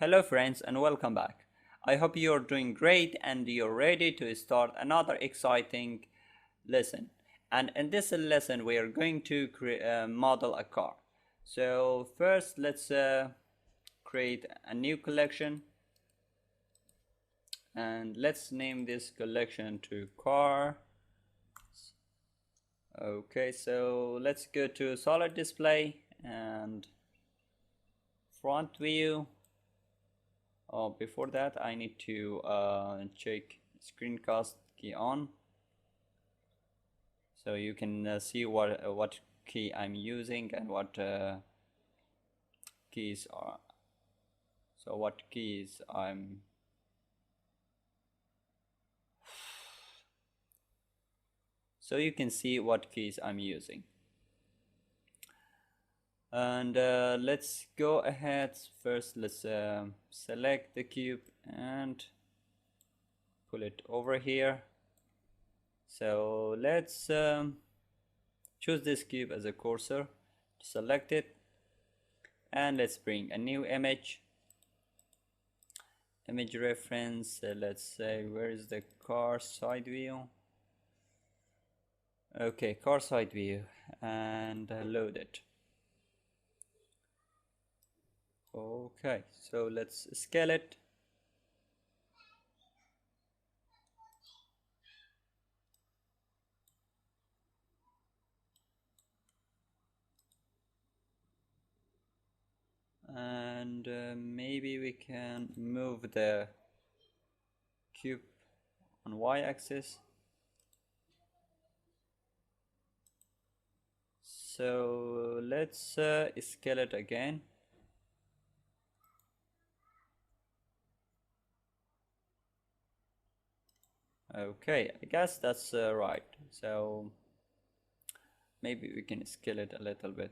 Hello friends and welcome back. I hope you're doing great and you're ready to start another exciting lesson. And in this lesson we are going to model a car. So first let's create a new collection and let's name this collection to car. Okay, so let's go to solid display and front view. Oh, before that I need to check screencast key on so you can see what key I'm using and what keys are what keys I'm so you can see what keys I'm using. And let's go ahead. First let's select the cube and pull it over here. So let's choose this cube as a cursor, select it, and let's bring a new image reference. Let's say, where is the car side view? Okay, car side view, and load it. Okay, so let's scale it. And maybe we can move the cube on y-axis. So let's scale it again. Okay, I guess that's right. So maybe we can scale it a little bit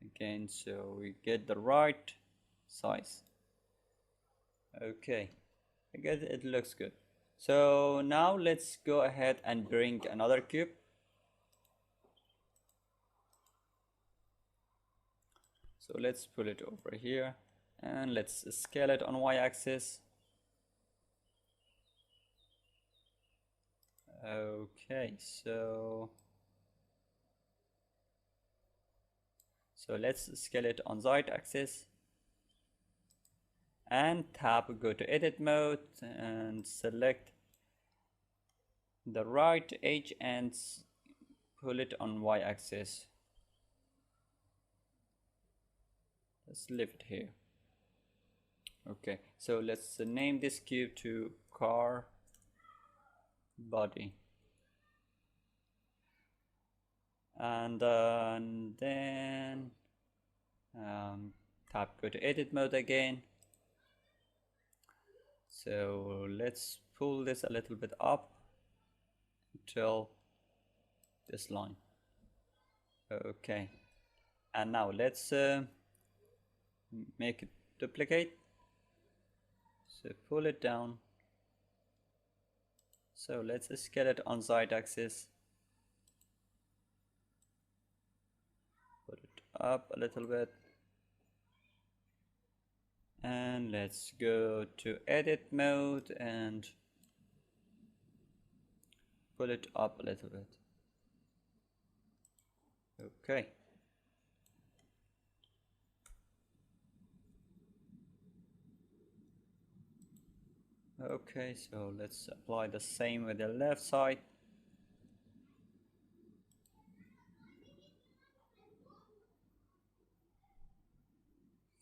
again so we get the right size. Okay, I guess it looks good. So now let's go ahead and bring another cube. So let's pull it over here and let's scale it on y-axis. Okay, so let's scale it on z-axis and go to edit mode and select the right edge and pull it on y-axis. Let's leave it here. Okay, so let's name this cube to car body, and then go to edit mode again. So let's pull this a little bit up until this line. Okay, and now let's make it duplicate. So pull it down. So let's scale it on z-axis. Put it up a little bit. And let's go to edit mode and pull it up a little bit. Okay. Okay, so let's apply the same with the left side.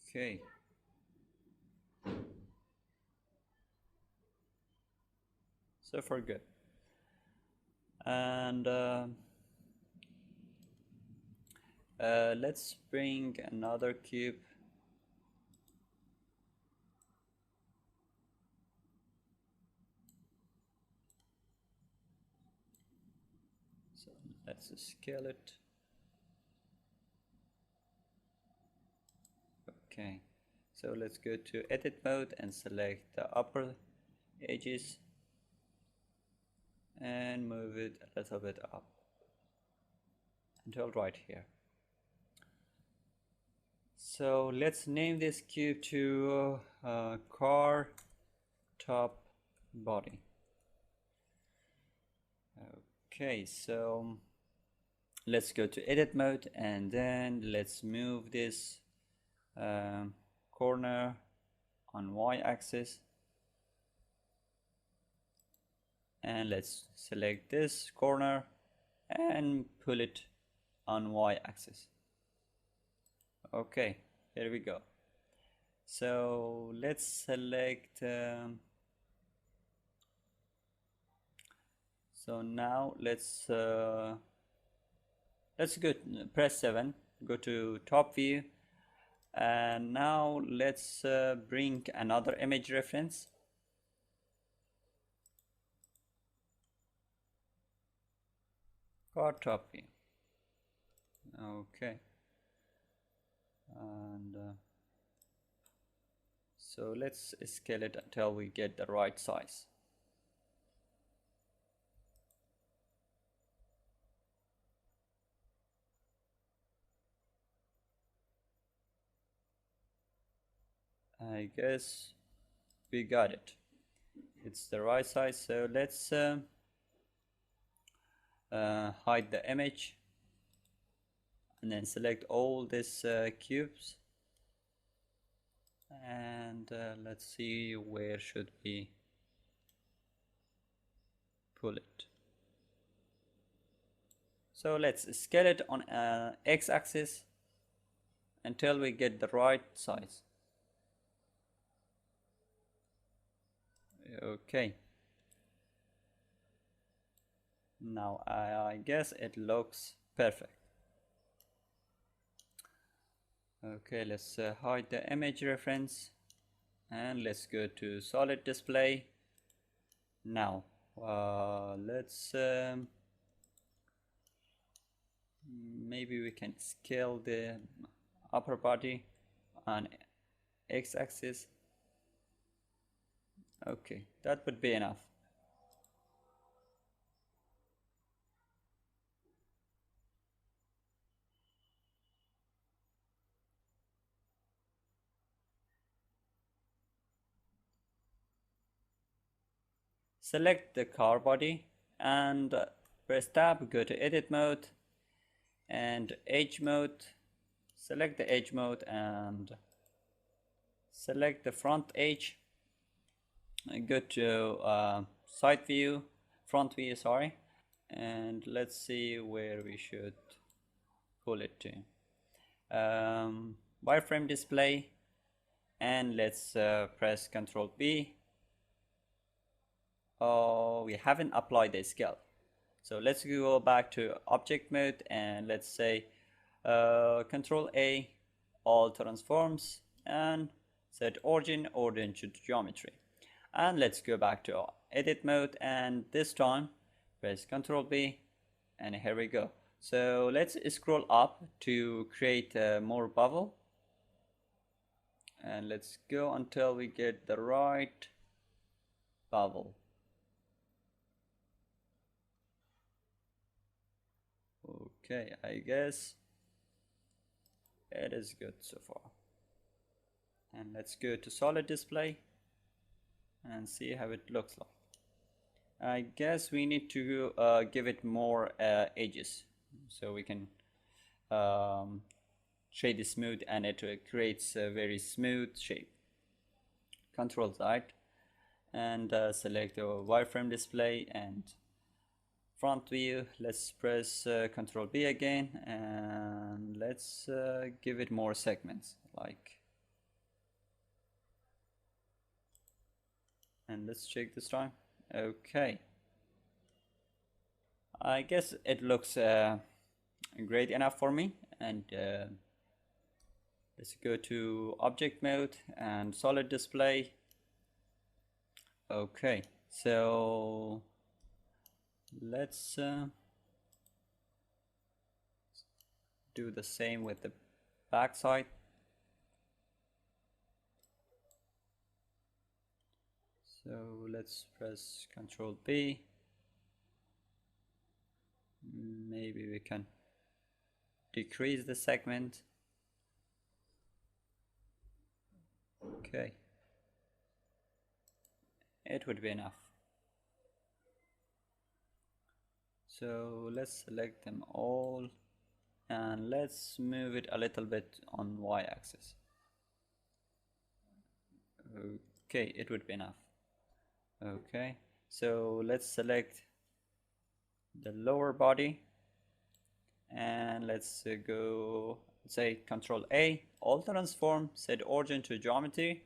Okay. So far good. And let's bring another cube. So let's scale it. Okay, so let's go to edit mode and select the upper edges and move it a little bit up until right here. So let's name this cube to car top body. Okay, so let's go to edit mode and then let's move this corner on y-axis, and let's select this corner and pull it on y-axis. Okay, here we go. So let's select so now let's go press 7, go to top view, and now let's bring another image reference. Car top view. Okay, and so let's scale it until we get the right size. I guess we got it. It's the right size, so let's hide the image and then select all these cubes, and let's see where should we pull it. So let's scale it on x-axis until we get the right size. Okay, now I guess it looks perfect. Okay, let's hide the image reference and let's go to solid display. Now let's maybe we can scale the upper body on x-axis. Okay, that would be enough. Select the car body and press tab, go to edit mode and edge mode. Select the edge mode and select the front edge. Go to side view, front view, sorry, and let's see where we should pull it to. Wireframe display, and let's press Ctrl B. Oh, we haven't applied the scale, so let's go back to object mode and let's say Ctrl A, all transforms, and set origin to geometry. And let's go back to edit mode, and this time press Ctrl B, and here we go. So let's scroll up to create more bubble, and let's go until we get the right bubble. Okay, I guess it is good so far. And let's go to solid display and see how it looks like. I guess we need to give it more edges so we can shade it smooth, and it creates a very smooth shape. Control Z and select the wireframe display and front view. Let's press Ctrl B again, and let's give it more segments, like, and let's check this time. Okay, I guess it looks great enough for me, and let's go to object mode and solid display. Okay, so let's do the same with the back side. So let's press Ctrl B. Maybe we can decrease the segment. Okay, it would be enough. So let's select them all and let's move it a little bit on y-axis. Okay, it would be enough. Okay, so let's select the lower body and let's go say Control A, Alt Transform, set origin to geometry,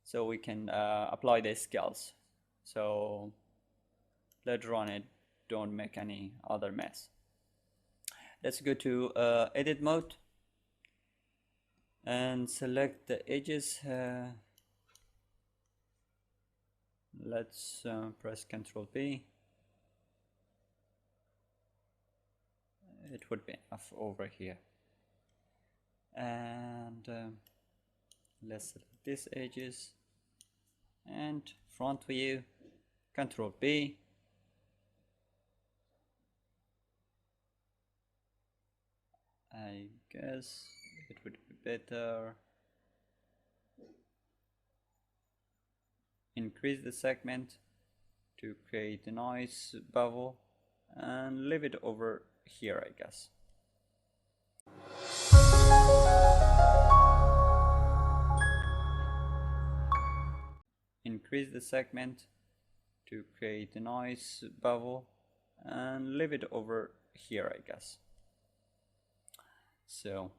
so we can apply the scales. So later on it don't make any other mess. Let's go to edit mode and select the edges. Let's press Ctrl B. It would be enough over here. And let's select these edges and front view, Ctrl B. I guess it would be better. Increase the segment to create a nice bevel and leave it over here, I guess. Increase the segment to create a nice bevel and leave it over here, I guess. So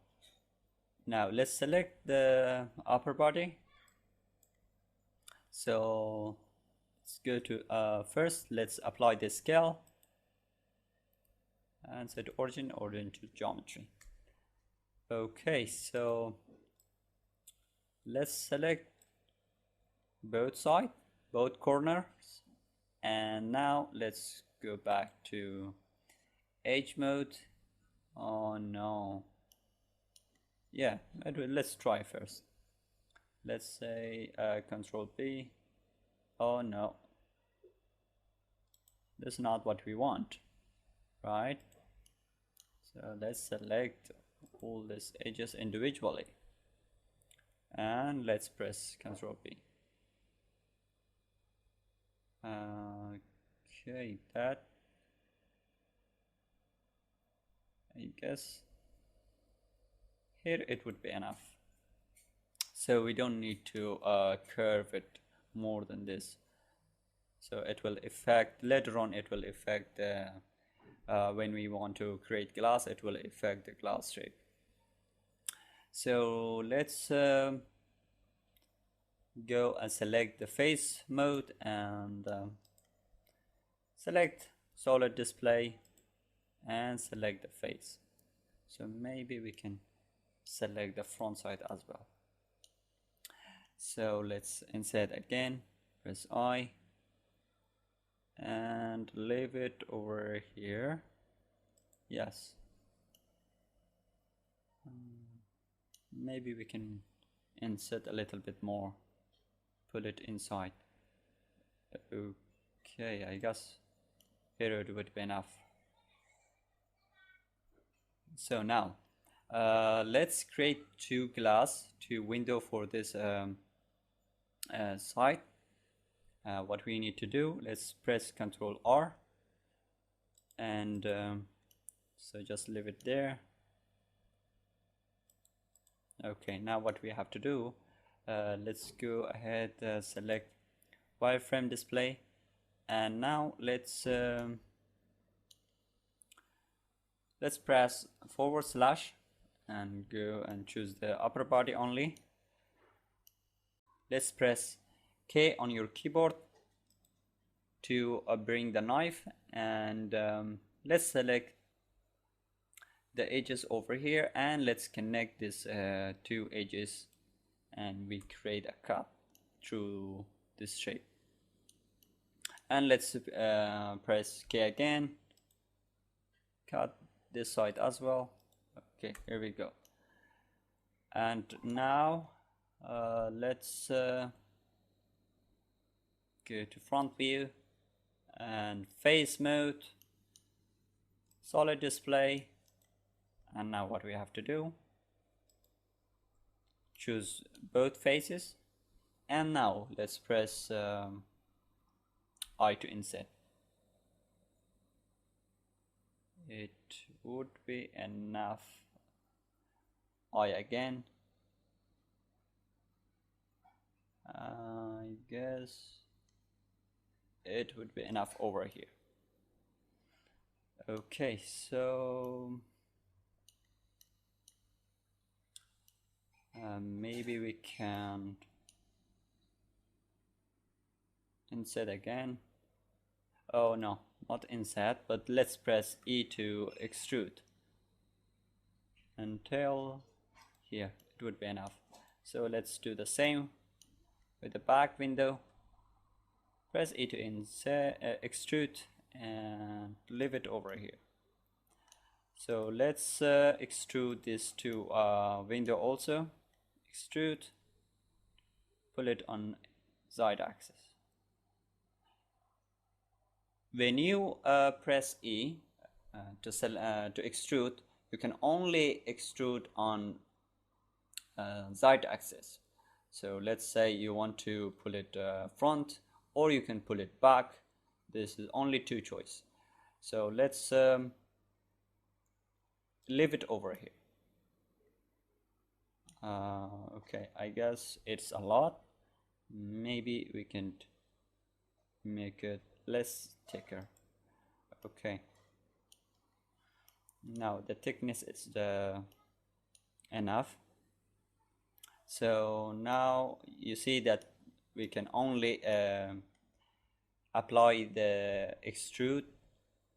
now let's select the upper body. So let's go to first let's apply the scale and set origin to geometry. Okay, so let's select both sides, both corners, and now let's go back to edge mode. Oh no, yeah, let's try first. Let's say Control B. Oh no, that's not what we want, right? So let's select all these edges individually and let's press Ctrl B. Okay, that I guess here it would be enough. So we don't need to curve it more than this. So it will affect later on. It will affect when we want to create glass. It will affect the glass shape. So let's go and select the face mode and select solid display and select the face. So maybe we can select the front side as well. So let's insert again, press I and leave it over here. Yes. Maybe we can insert a little bit more, pull it inside. Okay, I guess here it would be enough. So now let's create two window for this site. What we need to do, let's press Ctrl R and so just leave it there. Okay, now what we have to do, let's go ahead, select wireframe display, and now let's press / and go and choose the upper body only. Let's press K on your keyboard to bring the knife, and let's select the edges over here and let's connect these two edges and we create a cut through this shape. And let's press K again, cut this side as well. Okay, here we go. And now let's go to front view and face mode, solid display. And now what we have to do, choose both faces, and now let's press I to inset. It would be enough. I again. I guess it would be enough over here. Okay, so maybe we can inset again. Oh no, not inset, but let's press E to extrude until here. It would be enough. So let's do the same with the back window. Press E to extrude and leave it over here. So let's extrude this to window also. Extrude, pull it on Z axis. When you press E to extrude, you can only extrude on Z axis. So let's say you want to pull it front, or you can pull it back. This is only two choice. So let's leave it over here. Okay, I guess it's a lot. Maybe we can make it less thicker. Okay, now the thickness is enough. So now you see that we can only apply the extrude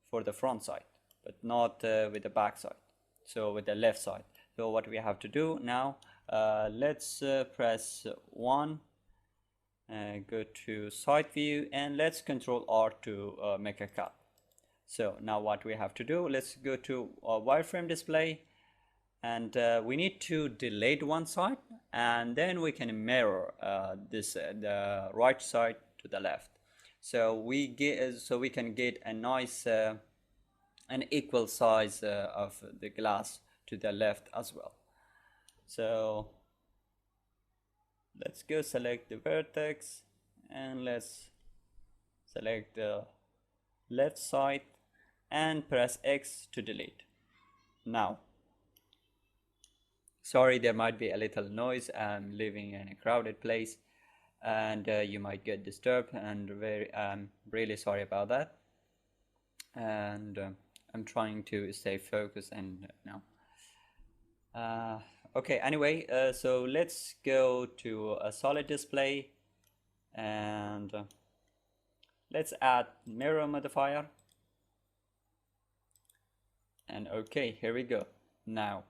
for the front side, but not with the back side, so with the left side. So what we have to do now, let's press 1, go to side view, and let's Control R to make a cut. So now what we have to do, let's go to wireframe display, and we need to delete one side, and then we can mirror the right side to the left. So we can get a nice an equal size of the glass to the left as well. So let's go select the vertex, and let's select the left side and press X to delete. Now, sorry, there might be a little noise. I'm living in a crowded place, and you might get disturbed, and I'm really sorry about that. And I'm trying to stay focused, and now okay, anyway, so let's go to a solid display, and let's add mirror modifier, and okay, here we go. Now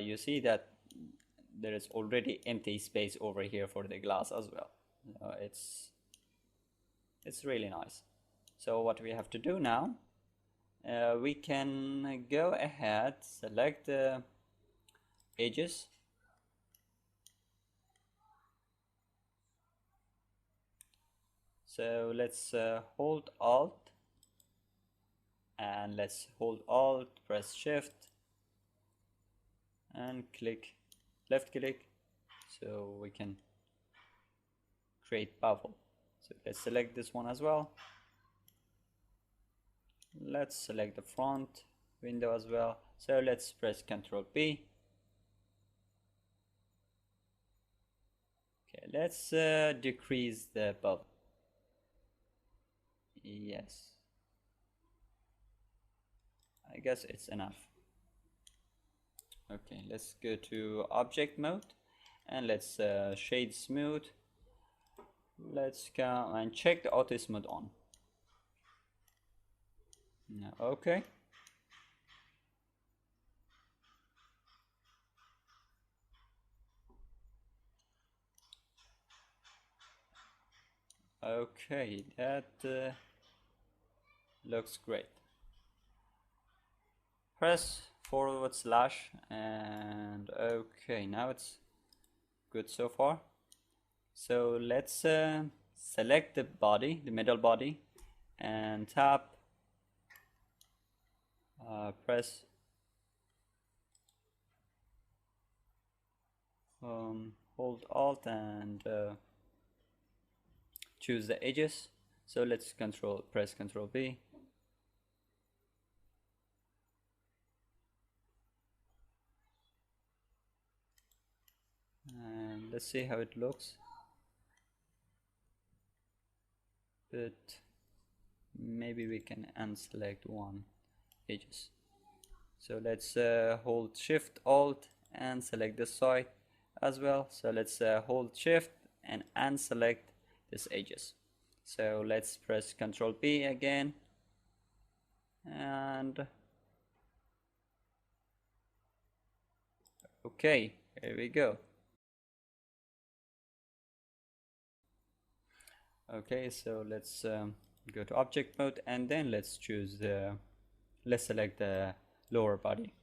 you see that there is already empty space over here for the glass as well. It's really nice. So what we have to do now, we can go ahead, select the edges, so let's hold Alt, and let's hold Alt, press Shift, and left click, so we can create bevel. So let's select this one as well. Let's select the front window as well. So let's press Ctrl B. Okay, let's decrease the bevel. Yes, I guess it's enough. Okay, let's go to object mode, and let's shade smooth. Let's come and check the auto smooth on. Now, okay. Okay, that looks great. Press / and okay, now it's good so far. So let's select the body, the middle body, and tap, press hold Alt and choose the edges. So let's press Control B. And let's see how it looks. But maybe we can unselect one edges. So let's hold Shift Alt and select this side as well. So let's hold Shift and unselect this edges. So let's press Ctrl B again, and okay, here we go. Okay, so let's go to object mode, and then let's select the lower body.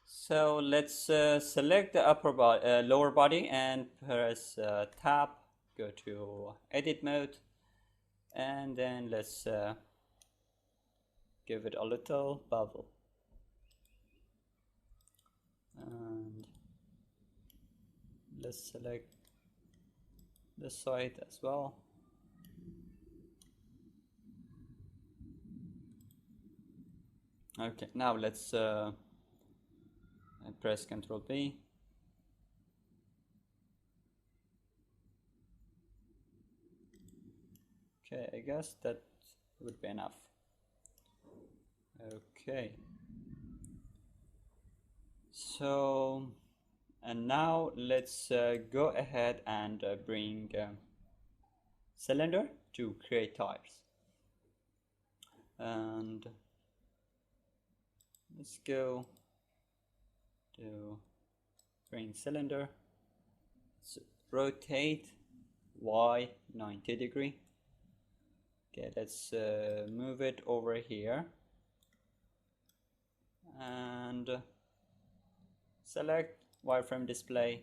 So let's select the lower body and press tab, go to edit mode, and then let's give it a little bevel, and let's select this side as well. Okay, now let's press Ctrl B. Okay, I guess that would be enough. Okay, so and now let's go ahead and bring cylinder to create tires, and let's go to bring cylinder. Let's rotate Y 90 degree. Okay, let's move it over here and select wireframe display,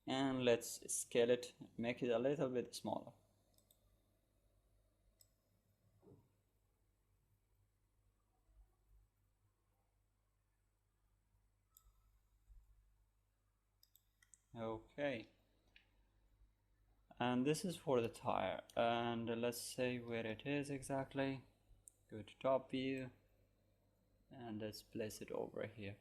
and let's scale it, make it a little bit smaller. Okay, and this is for the tire, and let's say where it is exactly. Go to top view and let's place it over here.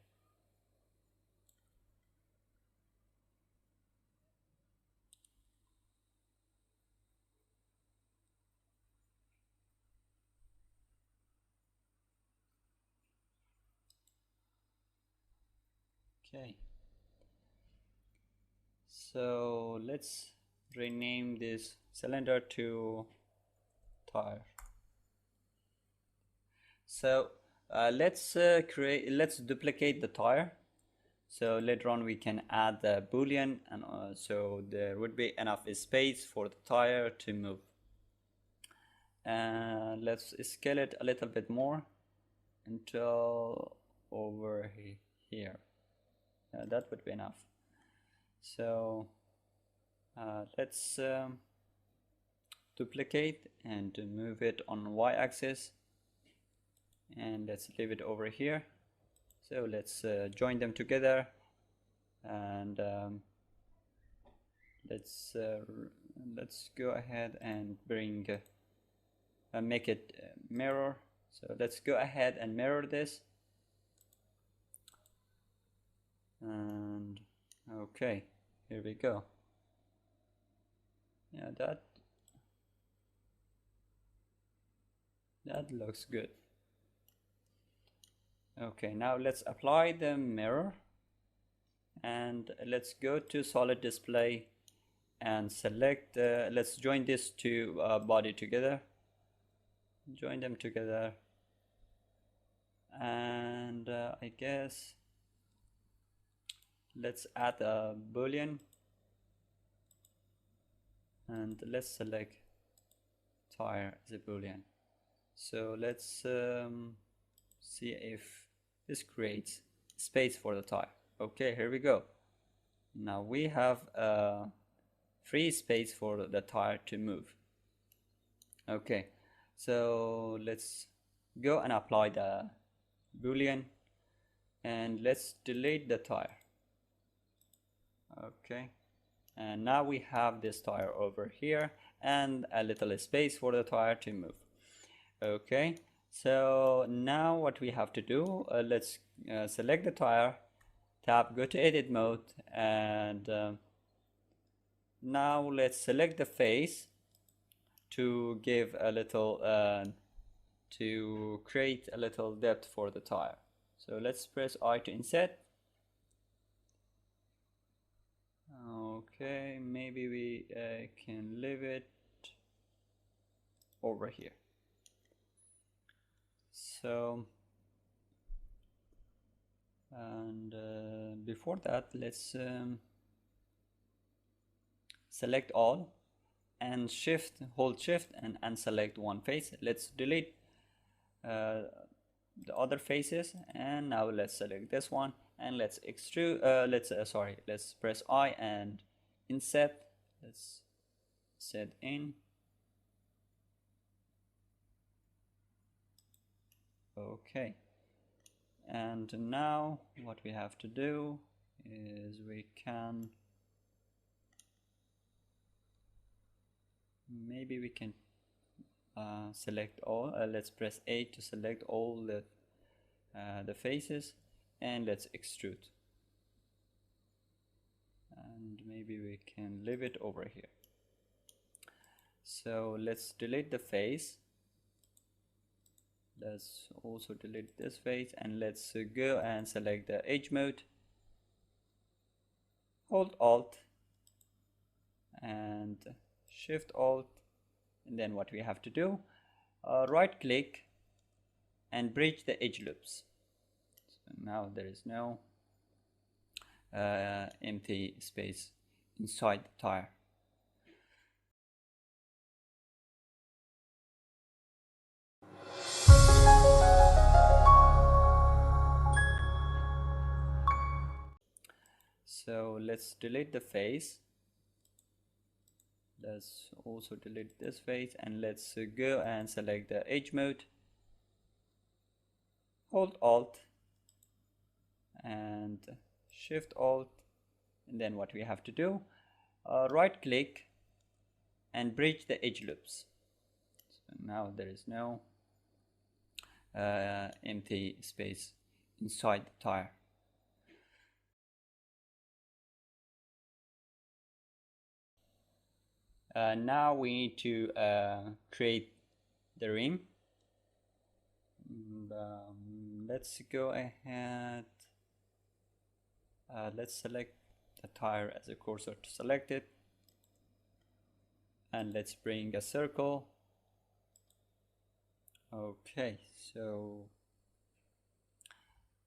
Okay, so let's rename this cylinder to tire. So let's duplicate the tire, so later on we can add the boolean, and so there would be enough space for the tire to move. And let's scale it a little bit more until over here. That would be enough. So let's duplicate and move it on y-axis, and let's leave it over here. So let's join them together, and let's go ahead and bring make it mirror. So let's go ahead and mirror this, and okay, here we go. Yeah, that looks good. Okay, now let's apply the mirror, and let's go to solid display and select let's join these two body together, join them together, and I guess let's add a boolean, and let's select tire as a boolean. So let's see if this creates space for the tire. Okay, here we go. Now we have free space for the tire to move. Okay, so let's go and apply the boolean, and let's delete the tire. Okay, and now we have this tire over here and a little space for the tire to move. Okay, so now what we have to do, let's select the tire, tap go to edit mode, and now let's select the face to give a little to create a little depth for the tire. So let's press I to inset. Okay, maybe we can leave it over here. So, and before that, let's select all and hold shift and unselect one face. Let's delete the other faces, and now let's select this one and let's extrude. Let's press I and inset. Let's set in. Okay, and now what we have to do is we can select all. Let's press A to select all the faces, and let's extrude, and maybe we can leave it over here. So let's delete the face. Let's also delete this face, and let's go and select the edge mode, hold Alt and Shift Alt, and then what we have to do, right click and bridge the edge loops. So now there is no empty space inside the tire. So let's delete the face. Let's also delete this face, and let's go and select the edge mode, hold Alt and Shift Alt, and then what we have to do, right click and bridge the edge loops. So now there is no empty space inside the tire. Now we need to create the rim. And, let's go ahead. Let's select the tire as a cursor to select it, and let's bring a circle. Okay, so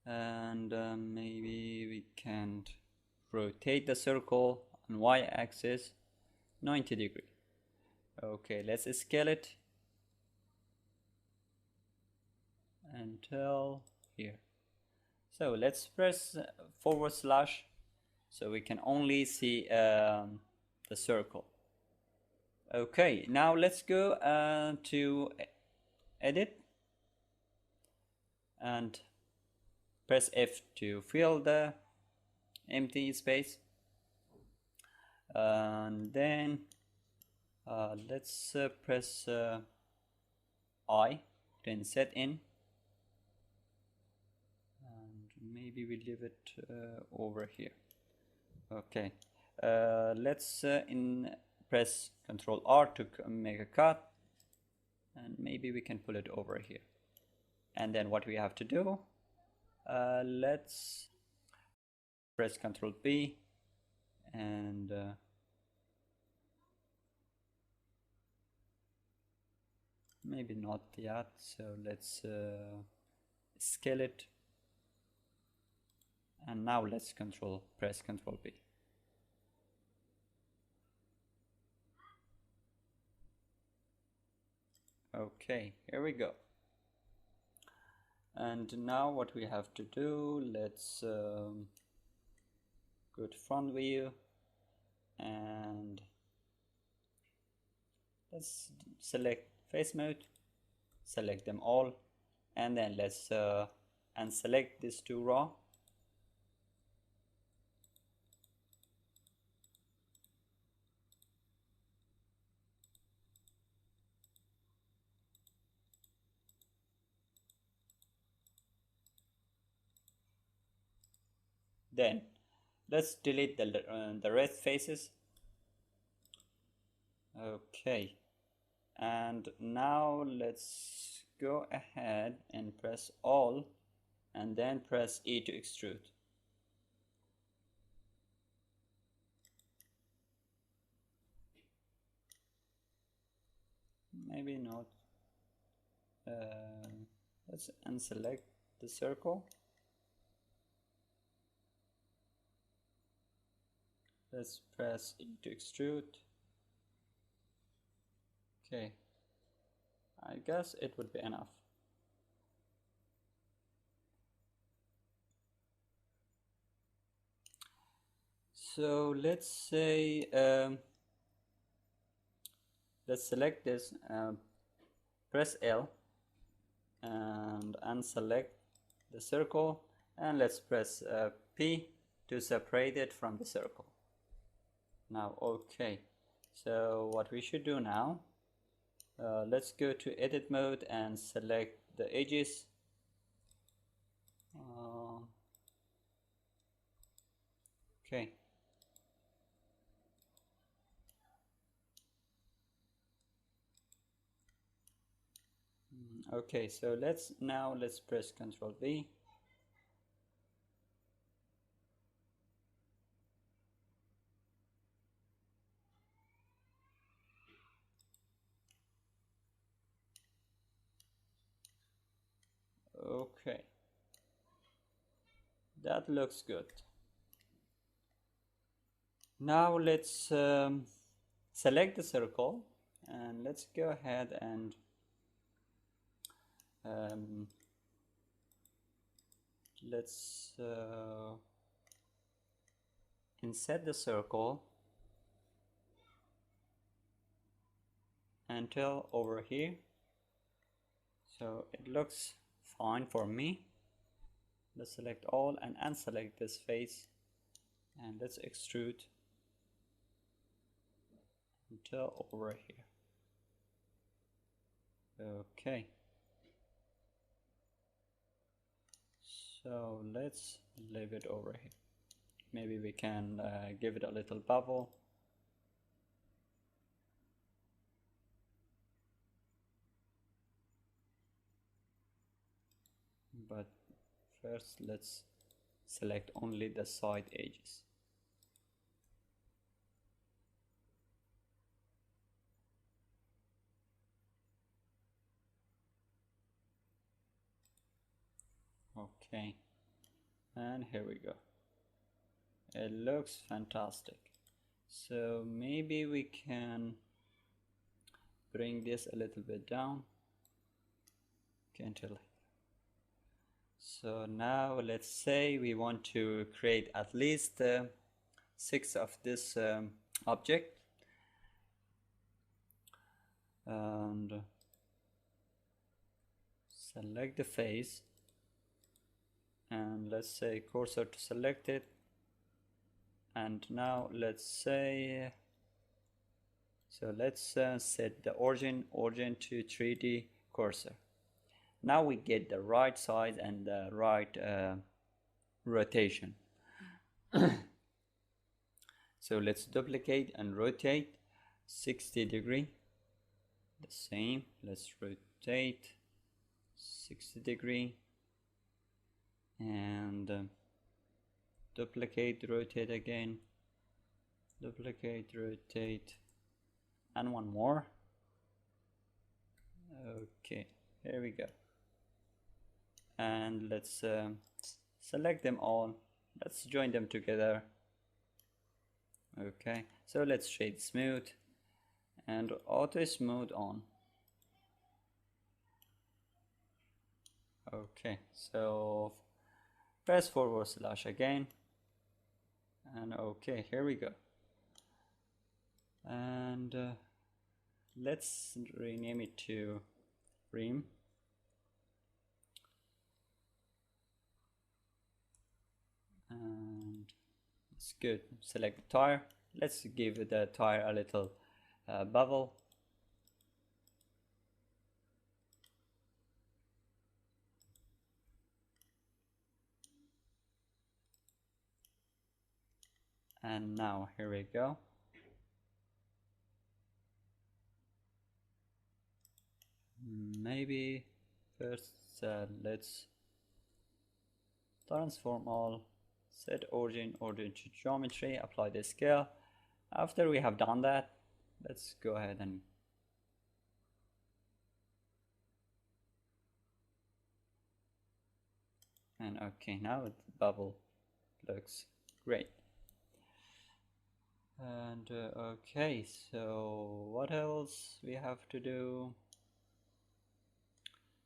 and maybe we can rotate the circle on y-axis 90 degrees. Okay, let's scale it until here. So let's press / so we can only see the circle. Okay, now let's go to edit and press F to fill the empty space, and then let's press I to inset in, and maybe we leave it over here. Okay, let's press Ctrl R to make a cut, and maybe we can pull it over here. And then what we have to do, let's press Ctrl B and maybe not yet, so let's scale it, and now let's press Ctrl B. Okay, here we go. And now what we have to do, let's go to front view, and let's select face mode, select them all, and then let's unselect these two raw Then let's delete the red faces. Okay, and now let's go ahead and press all and then press E to extrude. Maybe not. Let's unselect the circle. Let's press E to extrude. Okay, I guess it would be enough. So let's say let's select this, press L and unselect the circle, and let's press P to separate it from the circle. Now, okay, so what we should do now, let's go to edit mode and select the edges. Okay. Okay, so let's press Ctrl V. Okay, that looks good. Now let's select the circle and let's go ahead and let's inset the circle until over here. So it looks fine for me. Let's select all and unselect this face and let's extrude until over here. Okay, so let's leave it over here. Maybe we can give it a little bubble. But first let's select only the side edges. Okay, and here we go. It looks fantastic. So maybe we can bring this a little bit down. Okay, until so now let's say we want to create at least 6 of this object, and select the face and let's say cursor to select it, and now let's say, so let's set the origin to 3D cursor. Now we get the right size and the right rotation. So let's duplicate and rotate 60 degree. The same, let's rotate 60 degree and duplicate, rotate again, duplicate, rotate, and one more. Okay, here we go. And let's select them all, let's join them together. Okay, so let's shade smooth and auto smooth on. Okay, so press / again, and okay, here we go. And let's rename it to Rim. And it's good. Select the tire. Let's give the tire a little bubble. And now here we go. Maybe first let's transform all, set origin to geometry, apply the scale. After we have done that, let's go ahead and okay, now the bubble looks great. And okay, so what else we have to do?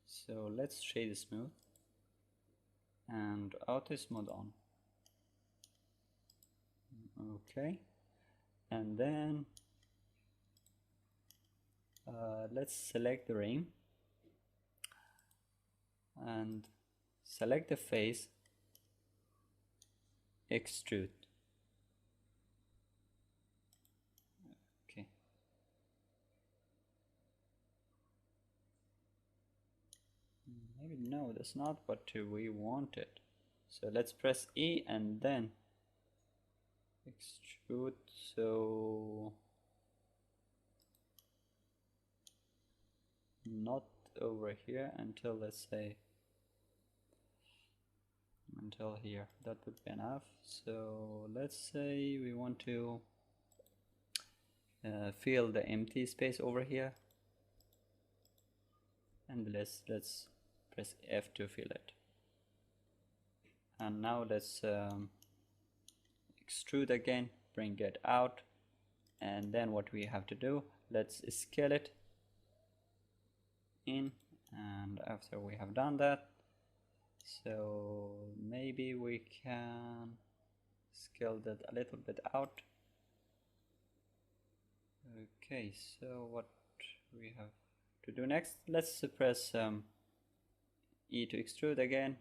So let's shade smooth and auto smooth on. Okay, and then let's select the ring and select the face, extrude. Okay. Maybe no, that's not what we wanted. So let's press E and then extrude. So not over here until, let's say, until here. That would be enough. So let's say we want to fill the empty space over here, and let's press F to fill it. And now let's extrude again, bring it out, and then what we have to do, let's scale it in. And after we have done that, so maybe we can scale that a little bit out. Okay, so what we have to do next, let's press E to extrude again.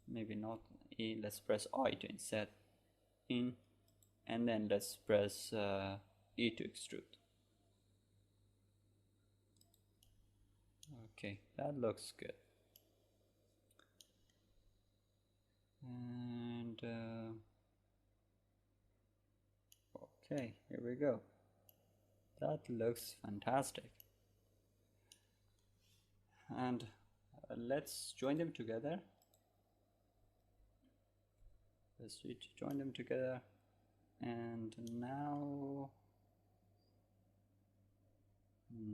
Maybe not E, let's press I to inset in, and then let's press E to extrude. Okay, that looks good. And okay, here we go. That looks fantastic. And let's join them together. Let's join them together. And now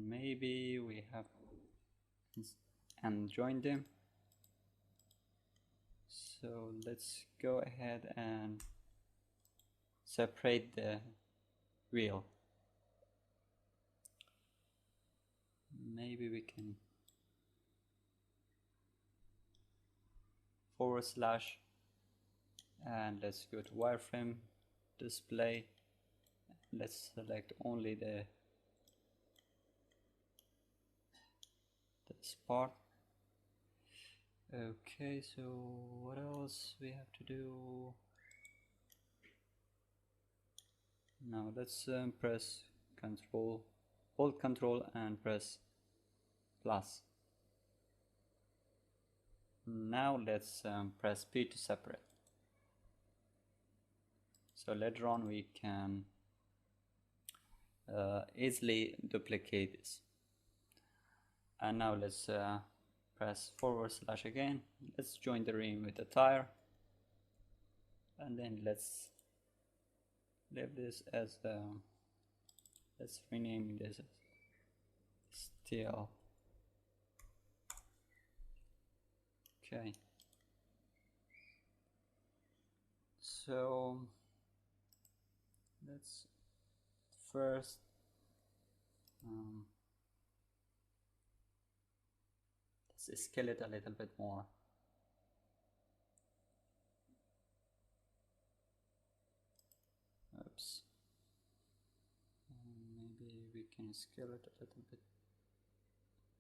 maybe we have and join them. So let's go ahead and separate the wheel. Maybe we can / and let's go to wireframe display. Let's select only this part. Okay, so what else we have to do? Now let's press hold Control and press plus. Now let's press P to separate. So later on we can easily duplicate this. And now let's press / again. Let's join the rim with the tire, and then let's leave this as let's rename this as steel. Okay, so let's first let's scale it a little bit more. Oops. Maybe we can scale it a little bit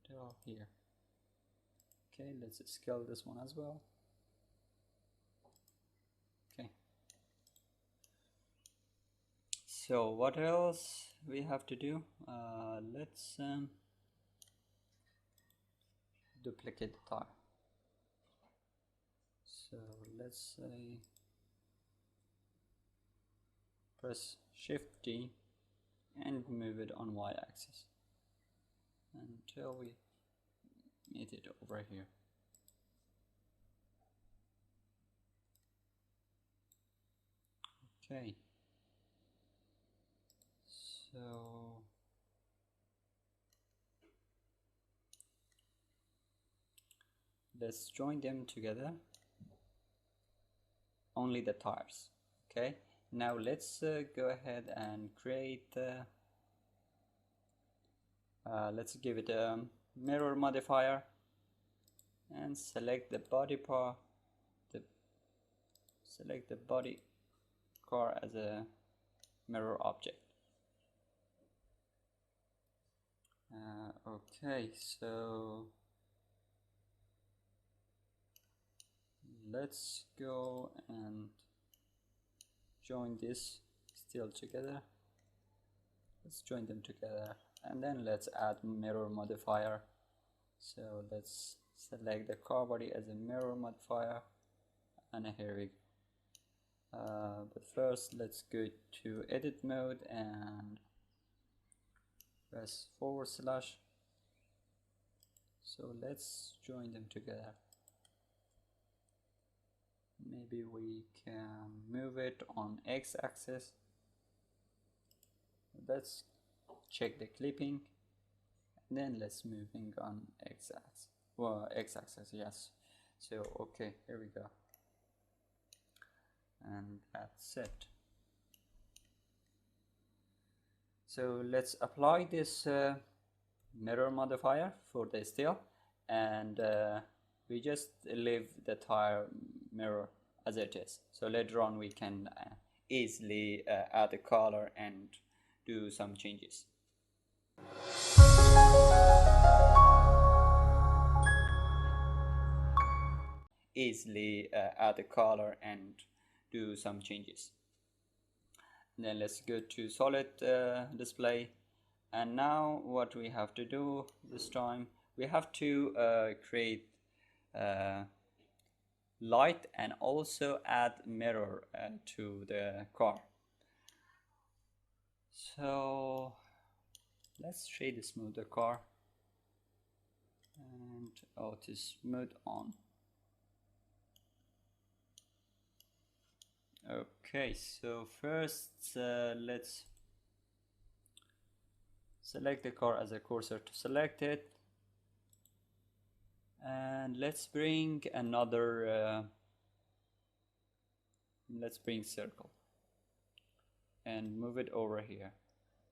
till here. Okay, let's scale this one as well. Okay. So what else we have to do? Let's duplicate the tire. So let's say press Shift D and move it on y-axis until we meet it over here. Okay, so let's join them together, only the tires. Okay, now let's go ahead and create let's give it a mirror modifier and select the body part, select the body car as a mirror object. Okay, so let's go and join this still together. Let's join them together and then let's add mirror modifier. So let's select the car body as a mirror modifier, and here we go. But first let's go to edit mode and press /. So let's join them together. Maybe we can move it on x-axis. Let's check the clipping, and then let's moving on x-axis. Well, x-axis, yes. So okay, here we go, and that's it. So let's apply this mirror modifier for the still, and we just leave the tire mirror as it is. So later on we can easily add a color and do some changes. Add a color and do some changes. And then let's go to solid display, and now what we have to do this time, we have to create light and also add mirror to the car. So let's shade smooth the car and auto smooth on. Okay, so first let's select the car as a cursor to select it, and let's bring another let's bring circle and move it over here.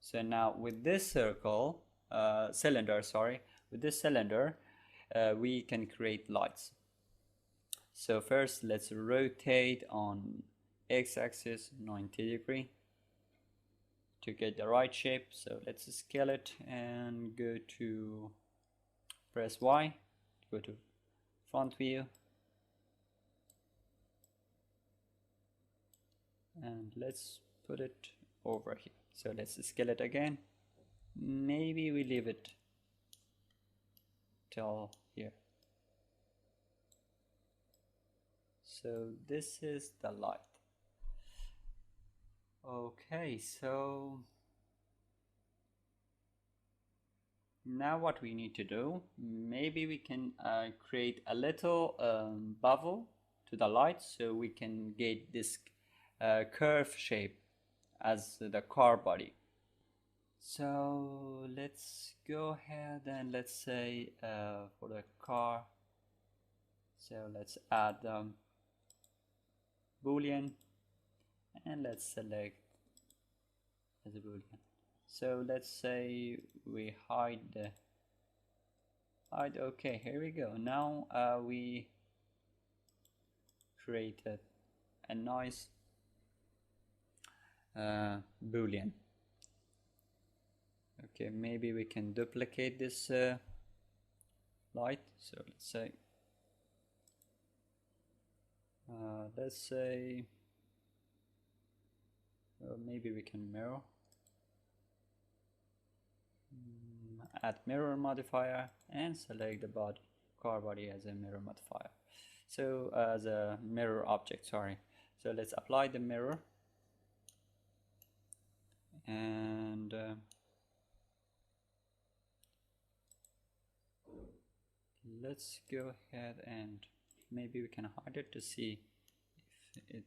So now with this circle cylinder, with this cylinder we can create lights. So first let's rotate on x-axis 90° to get the right shape. So let's scale it and go to press Y, go to front view, and let's put it over here. So let's scale it again. Maybe we leave it till here. So this is the light. Okay, so now what we need to do, maybe we can create a little bevel to the light so we can get this curve shape as the car body. So let's go ahead and let's say for the car, so let's add boolean, and let's select as a boolean. So let's say we hide the okay, here we go. Now we created a nice boolean. Okay, maybe we can duplicate this light. So let's say maybe we can mirror, add mirror modifier and select the body, car body as a mirror modifier. So as a mirror object, sorry. So let's apply the mirror and let's go ahead and maybe we can hide it to see if it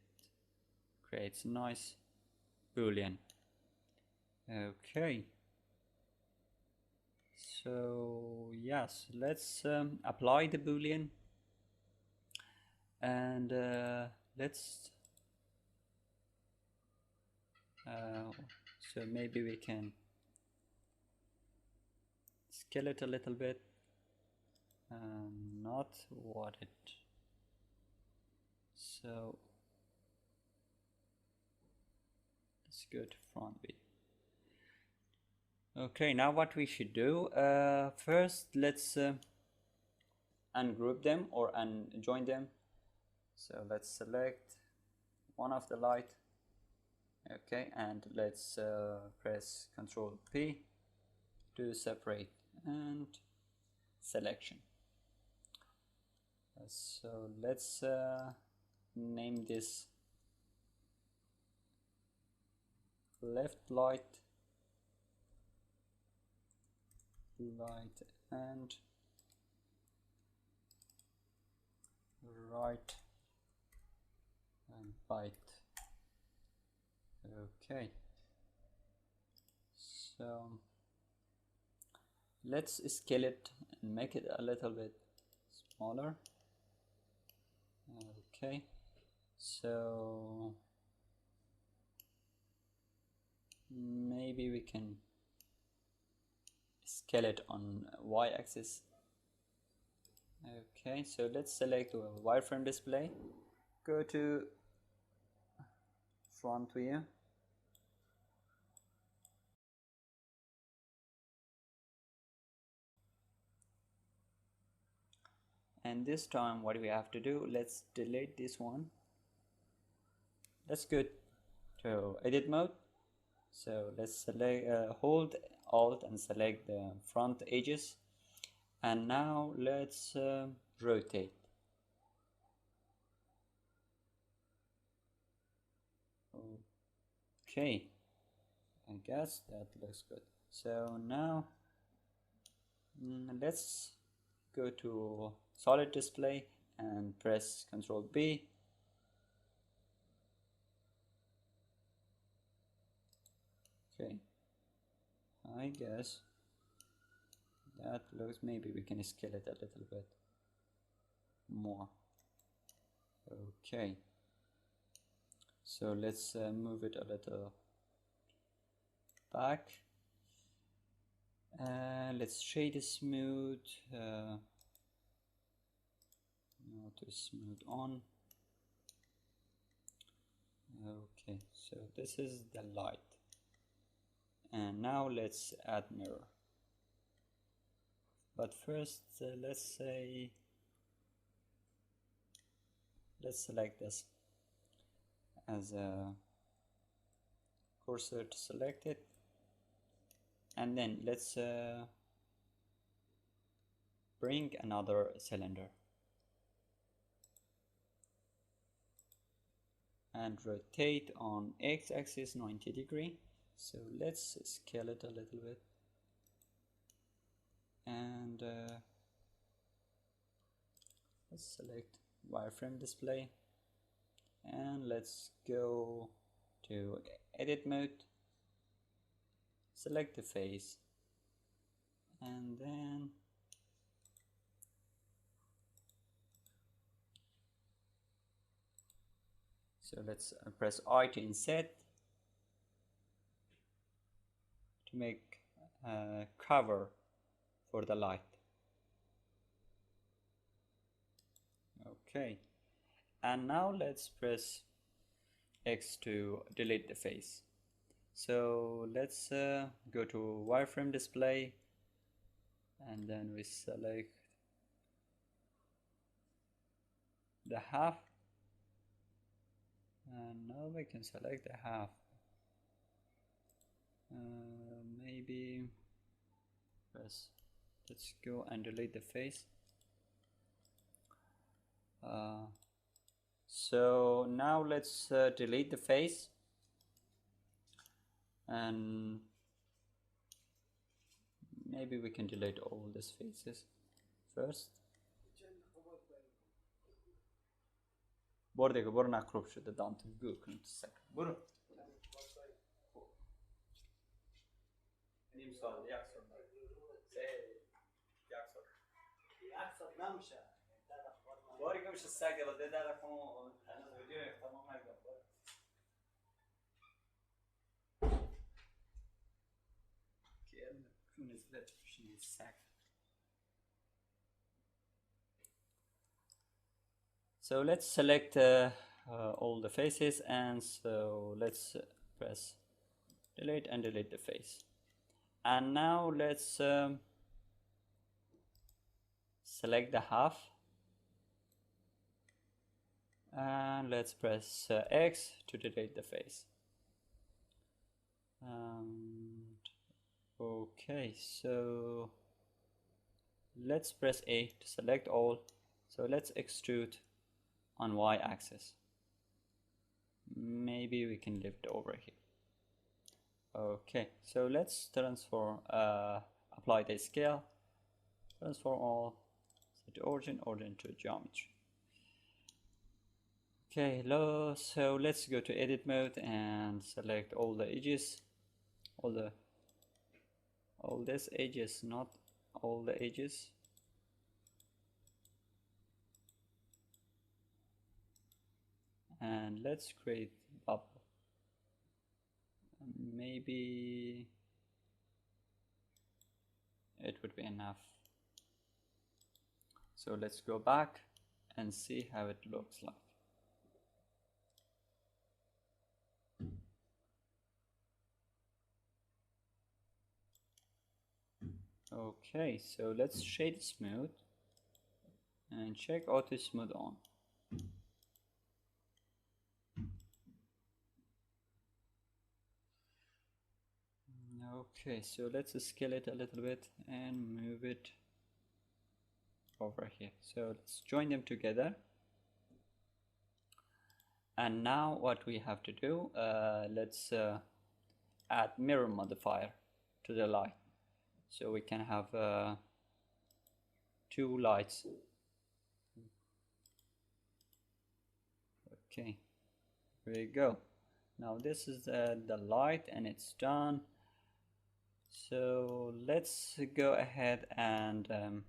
creates a nice boolean. Okay, so yes, let's apply the boolean, and let's so maybe we can scale it a little bit, not what it, so let's go to front view. Okay, now what we should do, first let's ungroup them or unjoin them. So let's select one of the light, okay, and let's press Ctrl P to separate and selection. So let's name this left light and right and light. Okay, so let's scale it and make it a little bit smaller. Okay, so maybe we can scale it on y-axis. Okay, so let's select a wireframe display, go to front view, and this time what we have to do, let's delete this one. Let's go to edit mode, so let's select hold alt and select the front edges, and now let's rotate. Okay, I guess that looks good. So now let's go to solid display and press Ctrl B. Okay, I guess that looks, maybe we can scale it a little bit more. Okay, so let's move it a little back. Let's shade smooth, not to smooth on. Okay, so this is the light, and now let's add mirror. But first let's select this as a cursor to select it, and then let's bring another cylinder and rotate on x-axis 90 degree. So let's scale it a little bit, and let's select wireframe display, and let's go to edit mode, select the face, and then so let's press I to inset to make a cover for the light. Okay, and now let's press X to delete the face. So let's go to wireframe display, and then we select the half, and now we can select the half. Maybe let's go and delete the face. So now let's delete the face, and maybe we can delete all these faces first. Bu arada برو نقرب شده دانت گو کنت سک برو نیم سال یک سال یک سال نمیشه باری که میشه سگ دل ده رقم هنوز ویدیو تمام نگم که کون زلت بشینی سگ. So let's select all the faces, and so let's press delete and delete the face. And now let's select the half, and let's press X to delete the face. Okay, so let's press A to select all. So let's extrude on y-axis. Maybe we can lift over here. Okay, so let's transform, apply the scale, transform all, set origin to geometry. Okay, so let's go to edit mode and select all the edges, all these edges, not all the edges. And let's create bubble. Maybe it would be enough. So let's go back and see how it looks like. Okay, so let's shade smooth and check auto smooth on. Okay, so let's scale it a little bit and move it over here. So let's join them together. And now what we have to do, let's add mirror modifier to the light. So we can have two lights. Okay, there you go. Now this is the light and it's done. So let's go ahead and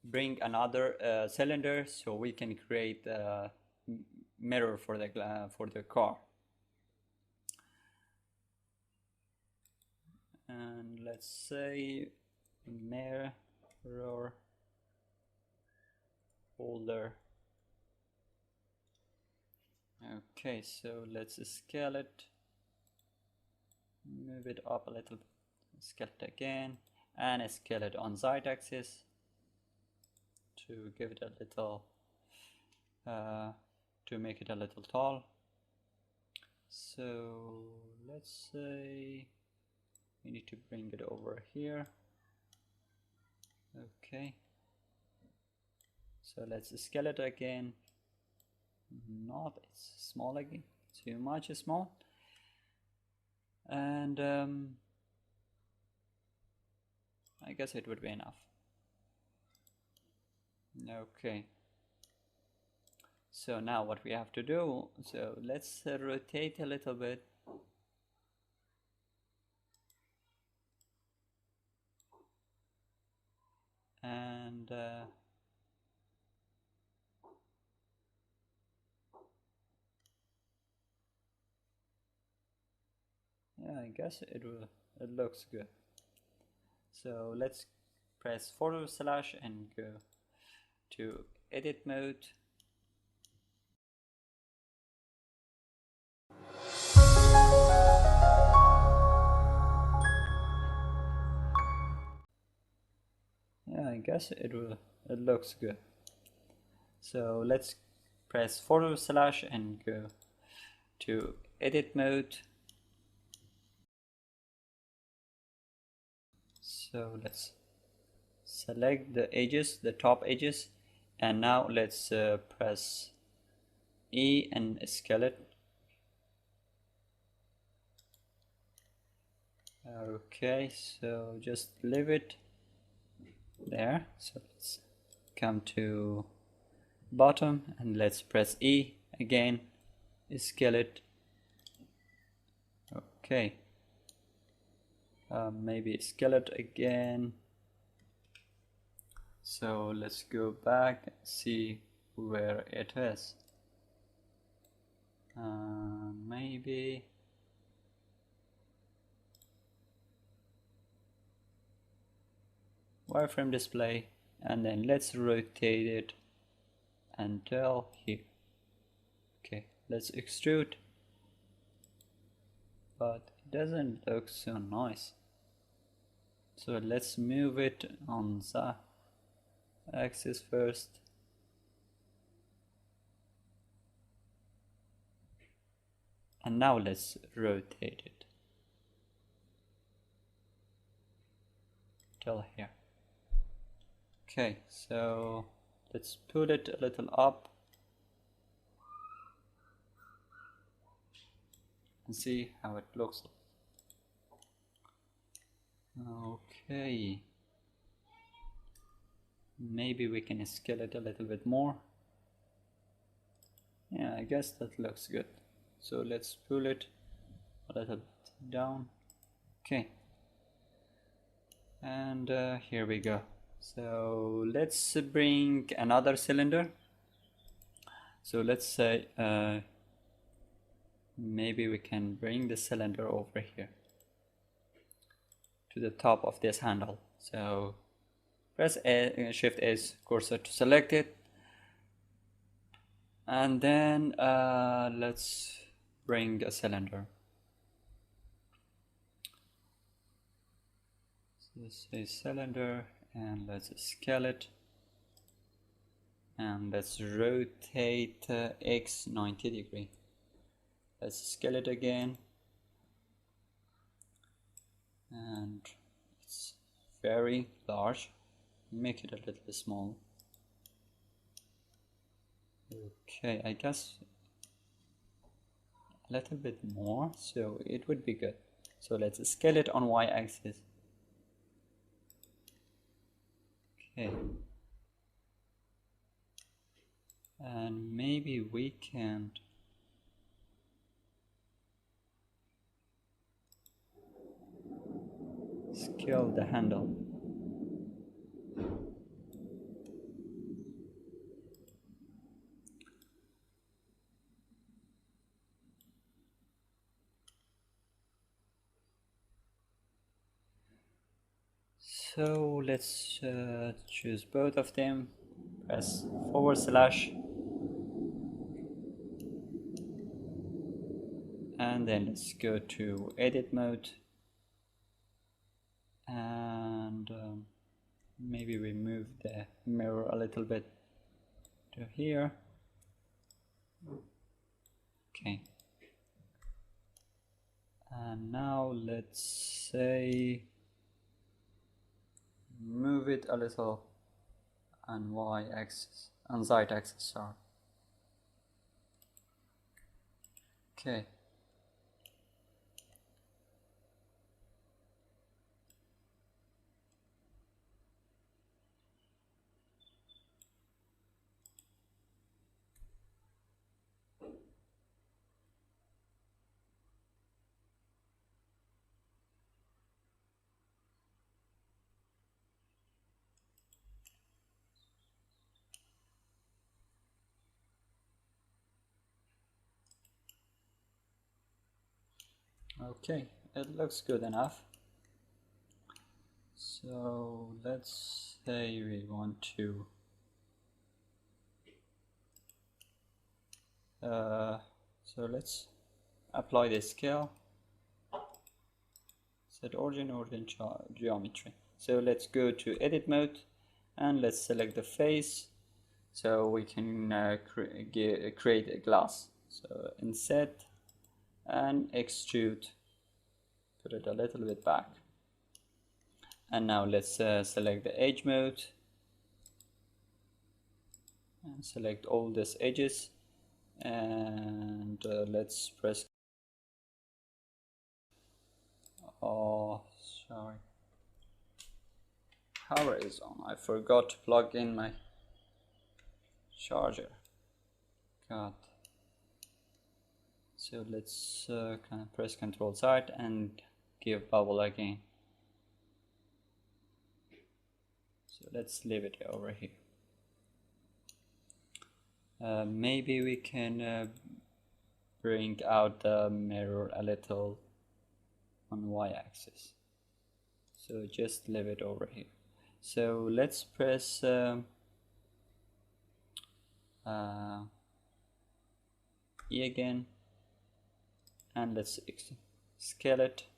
bring another cylinder so we can create a mirror for the car. And let's say mirror holder. Okay, so let's scale it, move it up a little bit, scale it again, and scale it on z-axis to give it a little, to make it a little tall. So let's say we need to bring it over here. Okay, so let's scale it again. Not, it's small again, too much small. And I guess it would be enough. Okay, so now what we have to do, so let's rotate a little bit. And yeah, I guess it looks good. So let's press / and go to edit mode. Yeah, I guess it looks good. So let's press / and go to edit mode. So let's select the edges, the top edges, and now let's press E and scale it. Okay, so just leave it there. So let's come to bottom and let's press E again, scale it. Okay, maybe scale it again. So let's go back and see where it is. Maybe wireframe display, and then let's rotate it until here. Okay, let's extrude, but it doesn't look so nice. So let's move it on the axis first. And now let's rotate it till here. Okay, so let's pull it a little up and see how it looks. Okay, maybe we can scale it a little bit more. Yeah, I guess that looks good. So let's pull it a little bit down. Okay, and here we go. So let's bring another cylinder. So let's say maybe we can bring the cylinder over here to the top of this handle. So press Shift S cursor to select it, and then let's bring a cylinder. So this is cylinder, and let's scale it, and let's rotate X 90 degree. Let's scale it again, and it's very large. Make it a little small. Okay, I guess a little bit more, so it would be good. So let's scale it on y-axis. Okay, and maybe we can scale the handle. So let's choose both of them, press /, and then let's go to edit mode, and maybe we move the mirror a little bit to here. Okay, and now let's say move it a little on y-axis, on z-axis, sorry. Okay. Okay, it looks good enough. So let's say we want to so let's apply the scale, set origin geometry. So let's go to edit mode, and let's select the face so we can create a glass. So inset and extrude, put it a little bit back, and now let's select the edge mode and select all these edges, and let's press Oh, sorry. Power is on. I forgot to plug in my charger. God. So let's kind of press Control Z and give bubble again. So let's leave it over here. Maybe we can bring out the mirror a little on y-axis. So just leave it over here. So let's press E again, and let's scale it,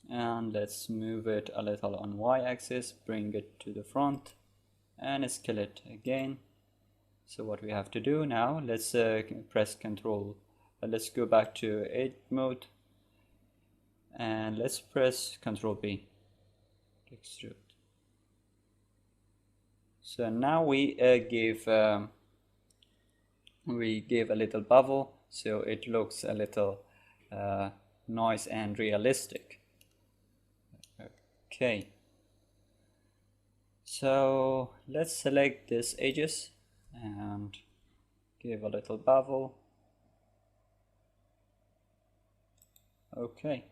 and let's move it a little on y-axis, bring it to the front, and scale it again. So what we have to do now, let's press Control. Let's go back to edit mode, and let's press Control B to extrude. So now we gave a little bubble, so it looks a little nice and realistic. Okay, so let's select these edges and give a little bubble. Okay,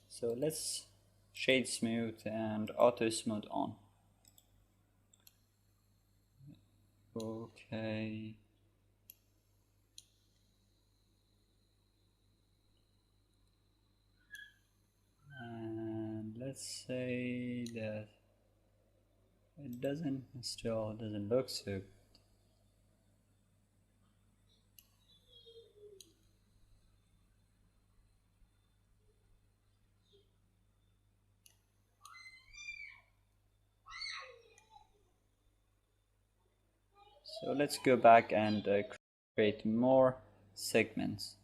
so let's shade smooth and auto smooth on. Okay. And let's say that it still doesn't look so good. So let's go back and create more segments.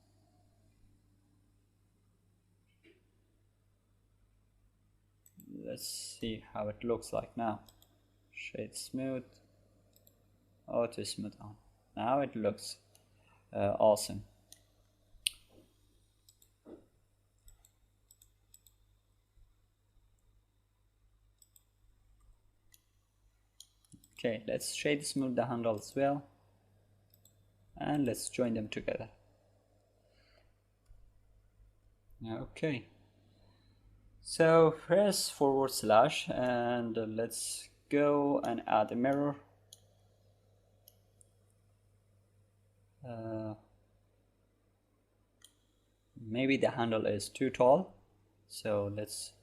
Let's see how it looks like now. Shade smooth, auto smooth on. Now it looks awesome. Okay, let's shade smooth the handle as well, and let's join them together. Okay, so press / and let's go and add a mirror. Maybe the handle is too tall, so let's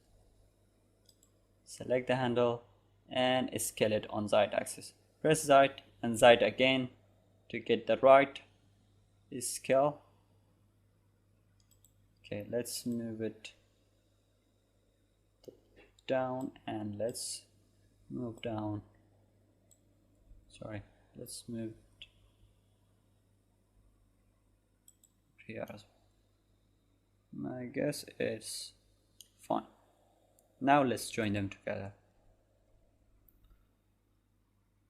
select the handle and scale it on Z axis. Press Z and Z again to get the right scale. Okay, let's move it down, and let's move down. Sorry, let's move it here as well. I guess it's fine. Now let's join them together.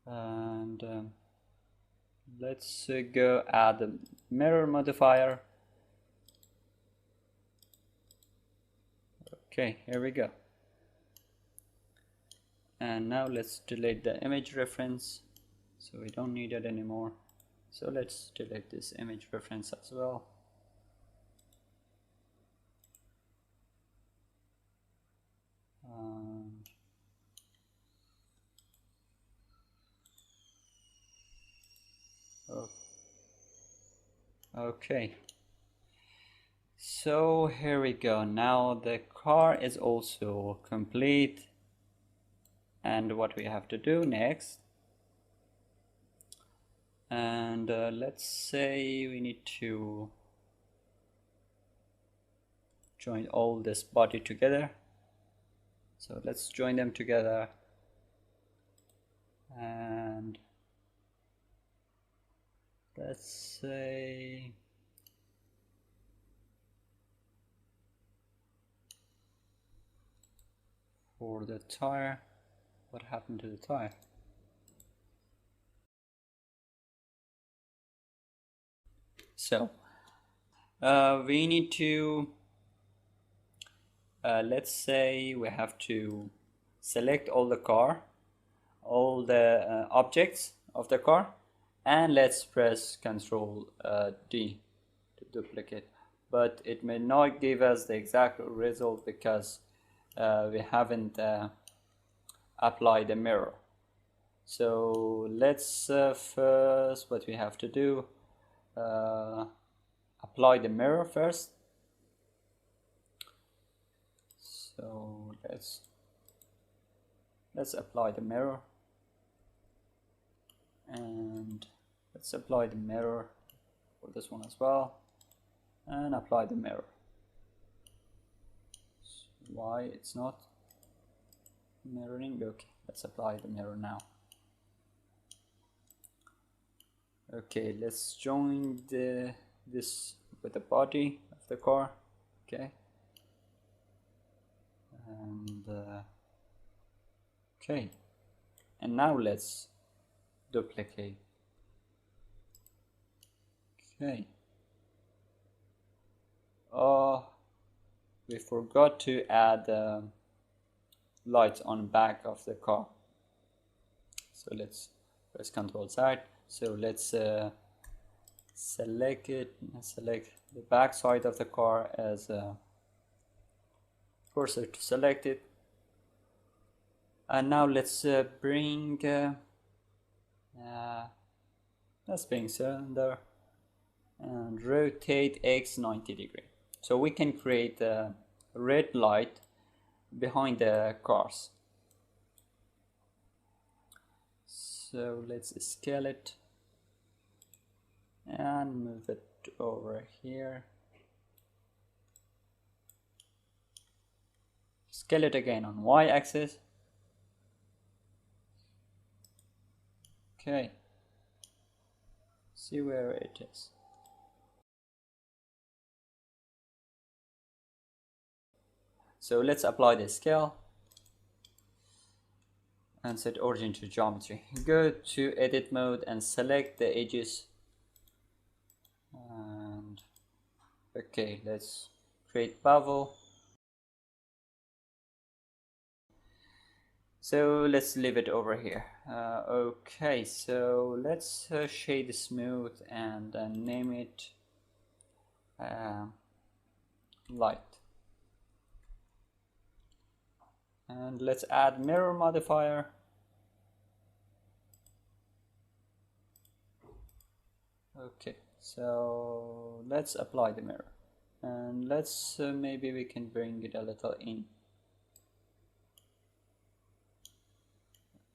And let's go add the mirror modifier. Okay, here we go. And now let's delete the image reference, so we don't need it anymore. So let's delete this image reference as well. Okay, so here we go. Now the car is also complete, and what we have to do next, and let's say we need to join all this body together. So let's join them together, and let's say for the tire, what happened to the tire? So We need to let's say we have to select all the objects of the car, and let's press Ctrl D to duplicate, but it may not give us the exact result because we haven't applied the mirror. So let's first, what we have to do, apply the mirror first. So let's apply the mirror, and let's apply the mirror for this one as well, and apply the mirror. Why it's not mirroring? Okay, let's apply the mirror now. Okay, let's join this with the body of the car. Okay, and okay, and now let's duplicate. Okay. Oh, we forgot to add lights on back of the car. So let's press Ctrl Z. So let's select the back side of the car as a cursor to select it. And now let's bring cylinder and rotate X 90 degree. So we can create a red light behind the cars. So let's scale it and move it over here. Scale it again on Y-axis. Okay. See where it is. So let's apply the scale and set origin to geometry. Go to edit mode and select the edges. And okay, let's create bevel. So let's leave it over here. Okay, so let's shade smooth and name it light. And let's add mirror modifier. Okay, so let's apply the mirror, and let's maybe we can bring it a little in.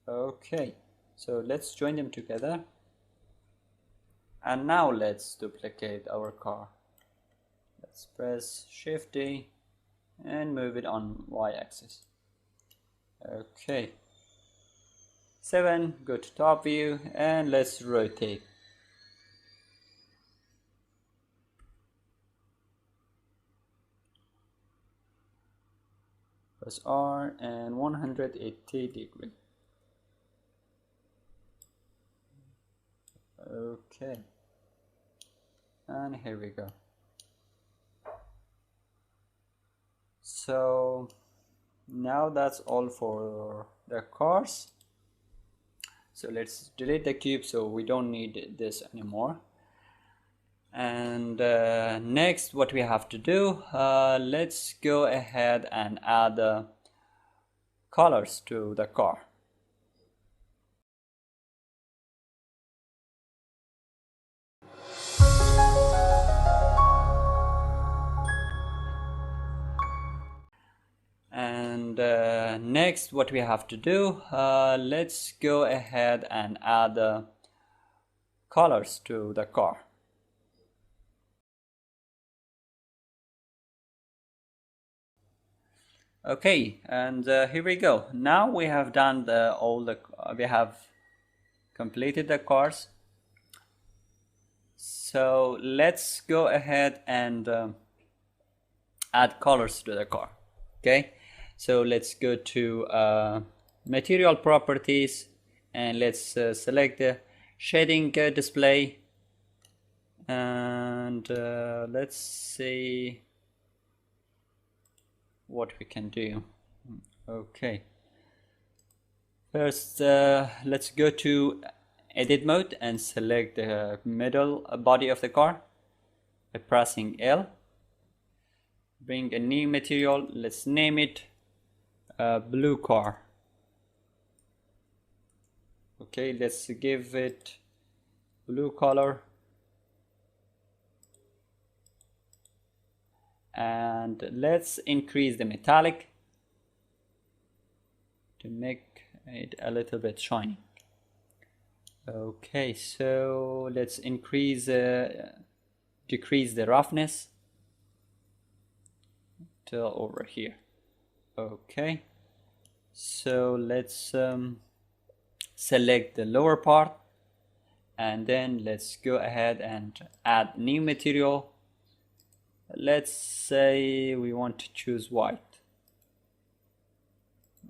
Okay, so let's join them together, and now let's duplicate our car. Let's press Shift D and move it on Y-axis. Okay, 7, go to top view and let's rotate. Press R and 180 degree. Okay, and here we go. So now that's all for the cars. So let's delete the cube, so we don't need this anymore. And next, what we have to do, let's go ahead and add colors to the car. And next, what we have to do, let's go ahead and add colors to the car. Okay, and here we go. Now we have done we have completed the cars. So let's go ahead and add colors to the car. Okay, so let's go to material properties, and let's select the shading display, And let's see what we can do. Okay, first let's go to edit mode and select the middle body of the car by pressing L. Bring a new material, let's name it blue car. Okay, let's give it blue color, and let's increase the metallic to make it a little bit shiny. Okay, so let's decrease the roughness till over here. Okay, so let's select the lower part, and then let's go ahead and add new material. Let's say we want to choose white.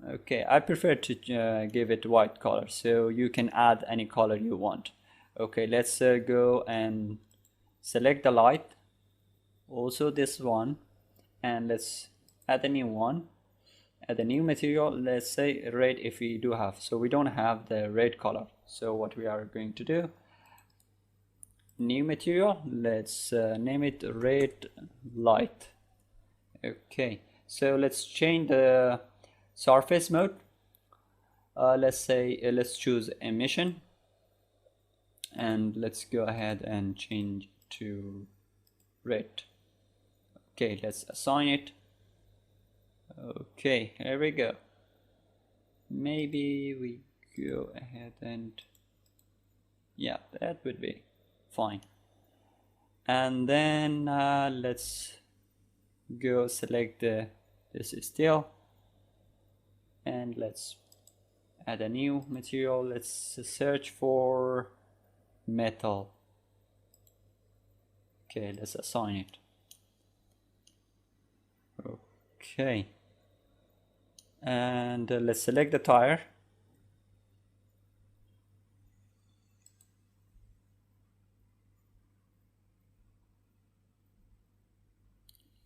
Okay, I prefer to give it white color, so you can add any color you want. Okay, let's go and select the light, also this one, and let's add a new one, add a new material. Let's say red if we do have, so we don't have the red color. So what we are going to do, new material, let's name it red light. Okay, so let's change the surface mode. Let's say let's choose emission, and let's go ahead and change to red. Okay, let's assign it. Okay, here we go. Maybe we go ahead and yeah, that would be fine. And then let's go select this steel, and let's add a new material. Let's search for metal. Okay, let's assign it. Okay, and let's select the tire.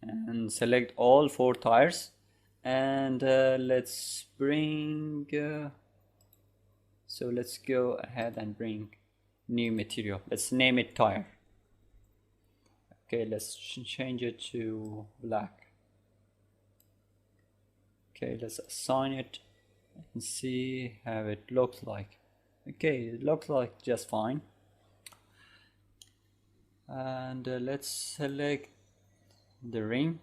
And select all 4 tires, and let's bring so let's go ahead and bring new material. Let's name it tire. Okay, let's change it to black. Okay, let's assign it and see how it looks like. Okay, it looks like just fine. And let's select the ring.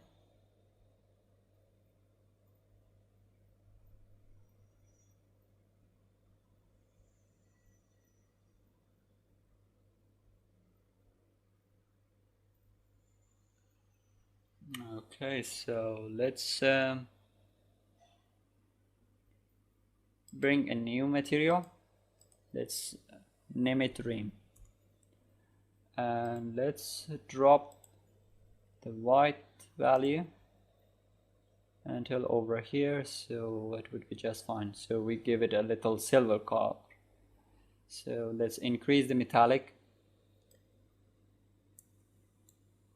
Okay, so let's bring a new material. Let's name it rim, and let's drop the white value until over here, so it would be just fine. So we give it a little silver color. So let's increase the metallic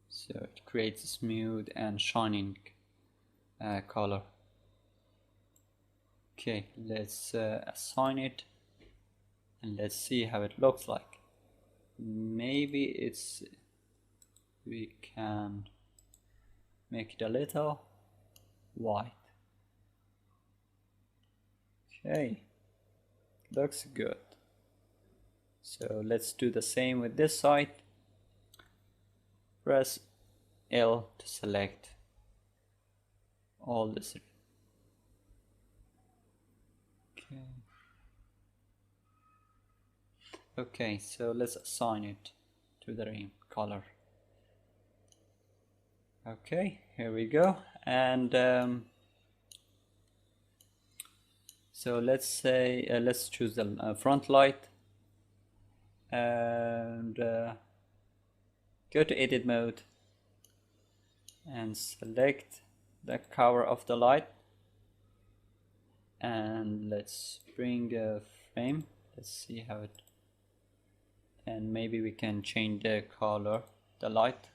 so it creates a smooth and shining color. Okay, let's assign it, and let's see how it looks like. Maybe we can make it a little white. Okay, looks good. So let's do the same with this side. Press L to select all this. Okay, so let's assign it to the rim color. Okay, here we go. And so let's say let's choose the front light, and go to edit mode and select the cover of the light, and let's bring a frame. Let's see how it and maybe we can change the color, the light,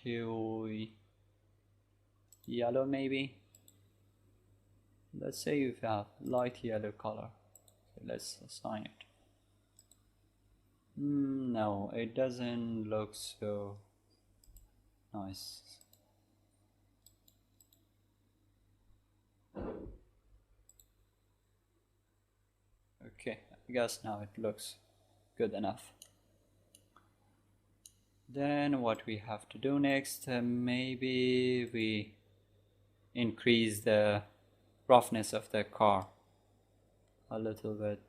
to yellow maybe. Let's say you have light yellow color, so let's assign it. No, it doesn't look so nice. Okay, I guess now it looks good enough. Then what we have to do next, maybe we increase the roughness of the car a little bit.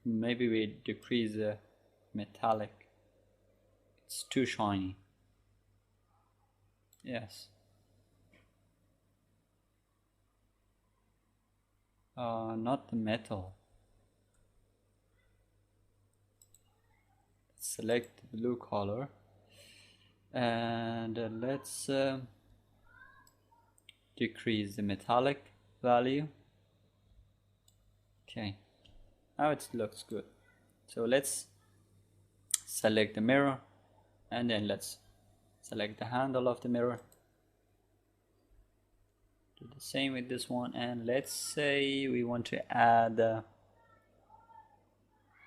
Maybe we decrease the metallic. It's too shiny. Yes. Not the metal. Select the blue color and let's decrease the metallic value. Okay, now it looks good. So let's select the mirror and then let's select the handle of the mirror. Do the same with this one, and let's say we want to add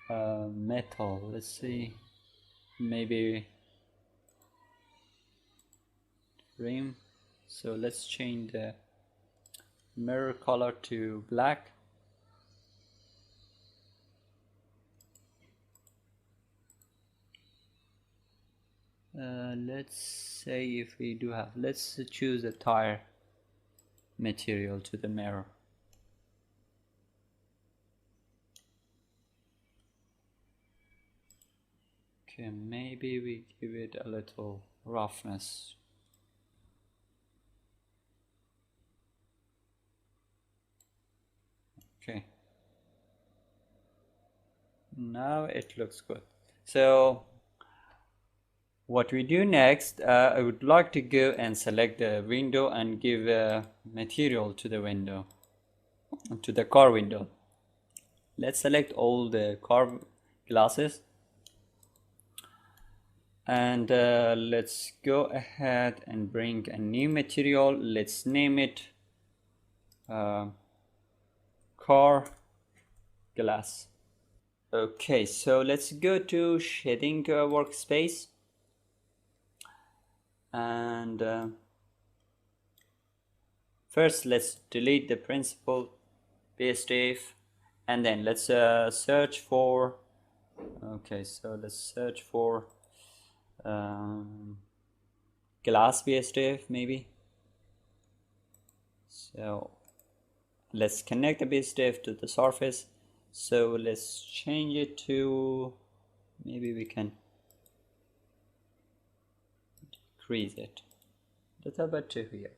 metal. Let's see, maybe rim. So let's change the mirror color to black. Let's say if we do have, let's choose a tire material to the mirror. Okay, maybe we give it a little roughness. Okay, now it looks good. So what we do next, I would like to go and select the window and give a material to the window, to the car window. Let's select all the car glasses and let's go ahead and bring a new material. Let's name it car glass. Okay, so let's go to shading workspace and first let's delete the principal BSDF and then let's search for, okay, so let's search for glass BSDF maybe. So let's connect the BSDF to the surface. So let's change it to, maybe we can decrease it a little bit to here.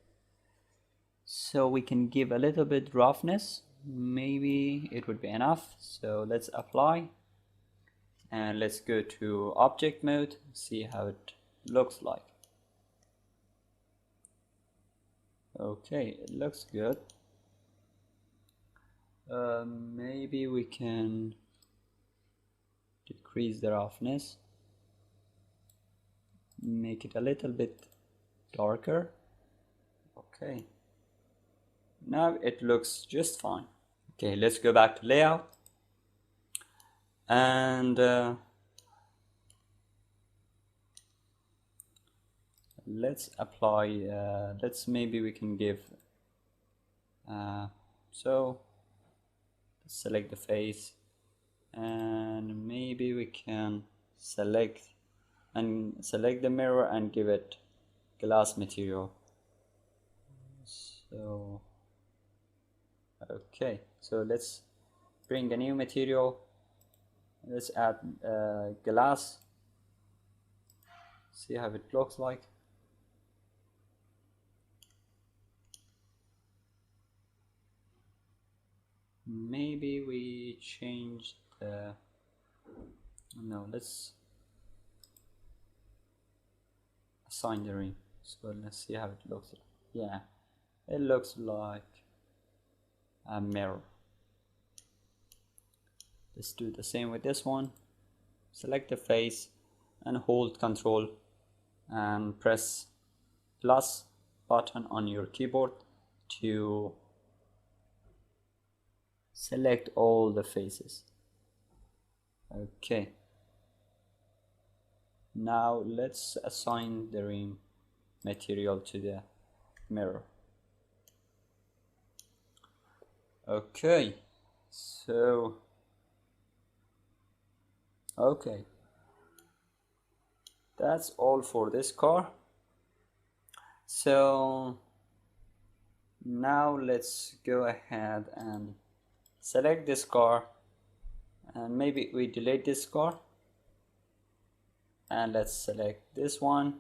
So we can give a little bit roughness, maybe it would be enough. So let's apply and let's go to object mode, see how it looks like. Okay, it looks good. Maybe we can decrease the roughness, make it a little bit darker. Okay, now it looks just fine. Okay, let's go back to layout and let's apply, maybe we can give so select the face and maybe we can select the mirror and give it glass material. So okay, so let's bring a new material, let's add glass, see how it looks like. Maybe we change the, no, let's assign the rim. So let's see how it looks like. Yeah, it looks like a mirror. Let's do the same with this one. Select the face and hold Control and press plus button on your keyboard to select all the faces. Okay, now let's assign the rim material to the mirror. Okay, so okay, that's all for this car. So now let's go ahead and select this car, and maybe we delete this car, and let's select this one,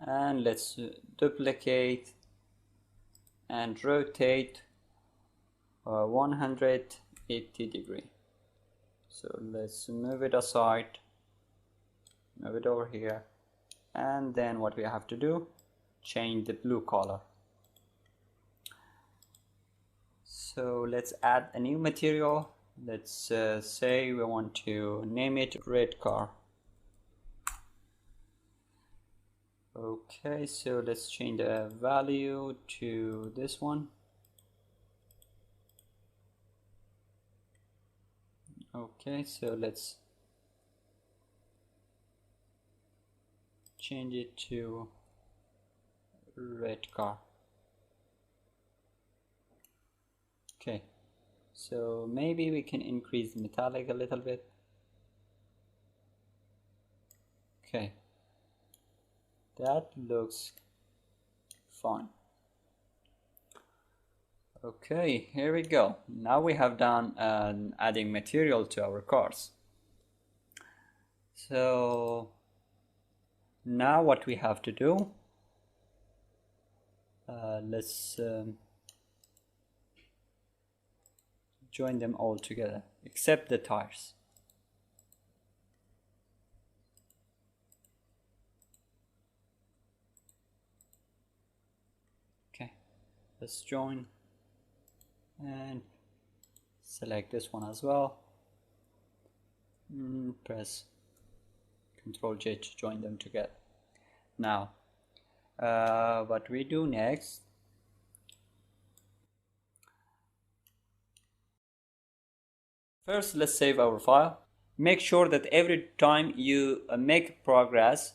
and let's duplicate and rotate 180 degree. So let's move it aside, move it over here, and then what we have to do, change the blue color. So let's add a new material. Let's say we want to name it red car. Okay, so let's change the value to this one. Okay, so let's change it to red car. Okay, so maybe we can increase metallic a little bit. Okay, that looks fine. Okay, here we go. Now we have done adding material to our cars. So now what we have to do, let's join them all together except the tires. Okay, let's join and select this one as well. Press Ctrl J to join them together. Now what we do next, first let's save our file. Make sure that every time you make progress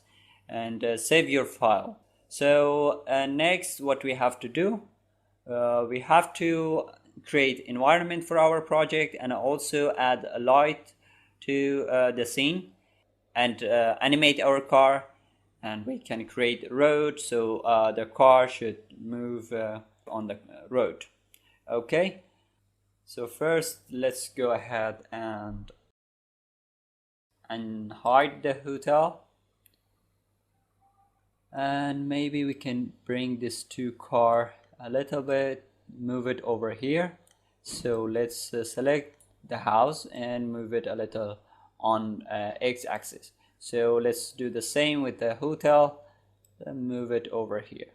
and save your file. So next what we have to do, we have to create environment for our project and also add a light to the scene and animate our car, and we can create a road, so the car should move on the road. Okay, so first let's go ahead and hide the hotel, and maybe we can bring this two car a little bit, move it over here. So let's select the house and move it a little on x-axis. So let's do the same with the hotel, then move it over here.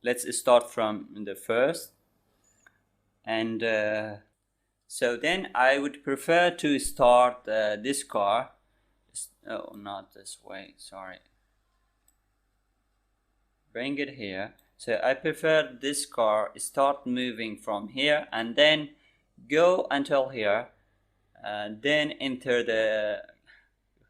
Let's start from the first, and so then I would prefer to start this car. Oh, not this way, sorry. Bring it here. So I prefer this car start moving from here and then go until here, and then enter the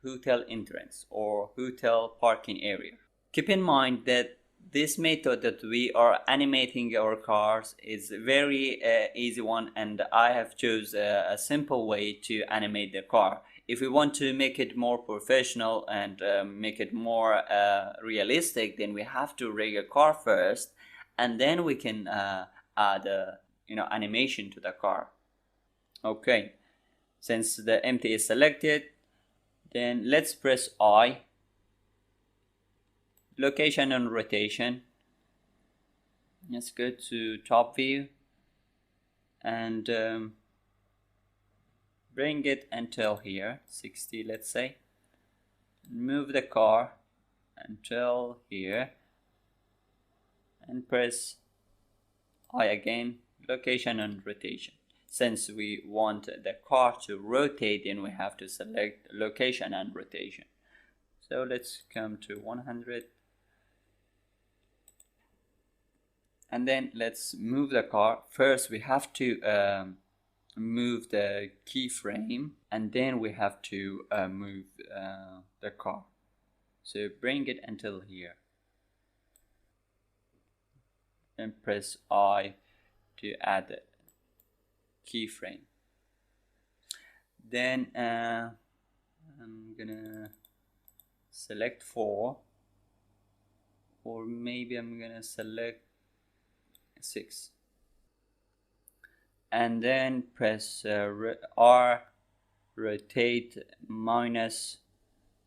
hotel entrance or hotel parking area. Keep in mind that this method that we are animating our cars is very easy one, and I have choose a simple way to animate the car. If we want to make it more professional and make it more realistic, then we have to rig a car first, and then we can add animation to the car. Okay, since the empty is selected, then let's press I, location and rotation. Let's go to top view and bring it until here, 60 let's say. Move the car until here and press I again, location and rotation. Since we want the car to rotate, then we have to select location and rotation. So let's come to 100 and then let's move the car. First we have to move the keyframe and then we have to move the car. So bring it until here and press I to add the keyframe. Then I'm gonna select 4, or maybe I'm gonna select 6 and then press R, rotate minus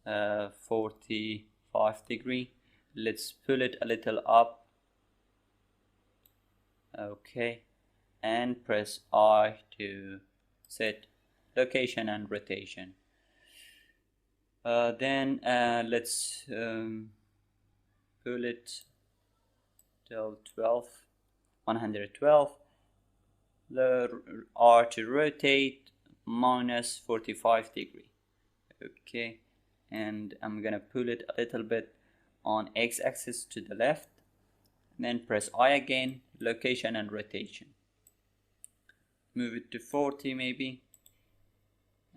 45 degree. Let's pull it a little up. Okay, and press I to set location and rotation. Then let's pull it till 112. The R to rotate minus 45 degree. Okay, and I'm gonna pull it a little bit on x-axis to the left, and then press I again, location and rotation. Move it to 40 maybe,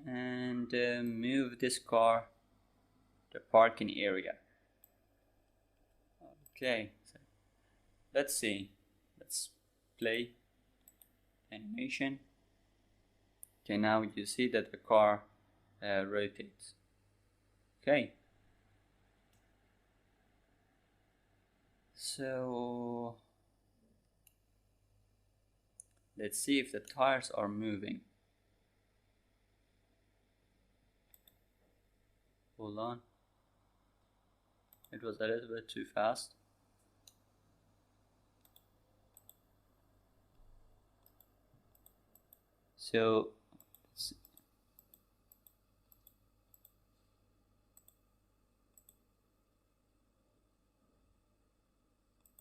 and move this car to parking area. Okay, so let's see. Let's play animation. Okay, now you see that the car rotates. Okay, so let's see if the tires are moving. Hold on, it was a little bit too fast. So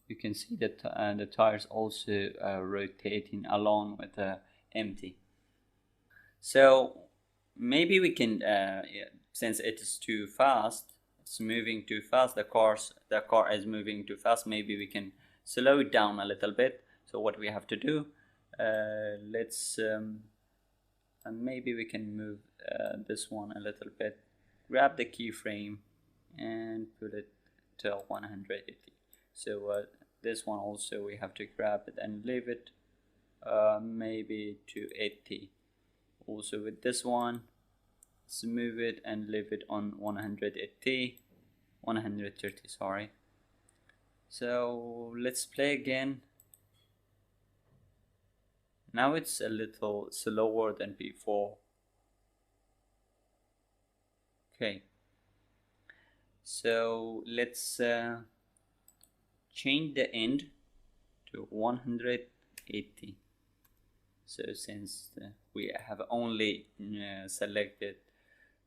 you can see that the tires also rotating along with the empty. So maybe we can, since it is too fast, it's moving too fast, the car is moving too fast, maybe we can slow it down a little bit. So what we have to do, let's and maybe we can move this one a little bit, grab the keyframe and put it to 180. So this one also we have to grab it and leave it maybe to 80. Also with this one, let's move it and leave it on 130, sorry. So let's play again. Now it's a little slower than before. Okay, so let's change the end to 180. So since we have only selected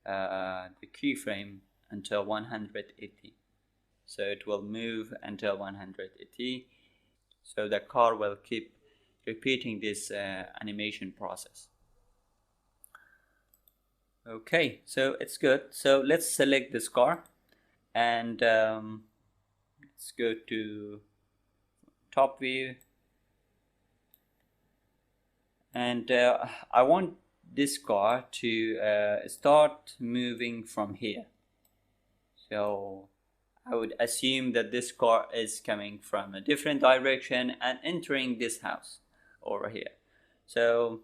the keyframe until 180, so it will move until 180. So the car will keep repeating this animation process. Okay, so it's good. So let's select this car and let's go to top view, and I want this car to start moving from here. So I would assume that this car is coming from a different direction and entering this house over here. So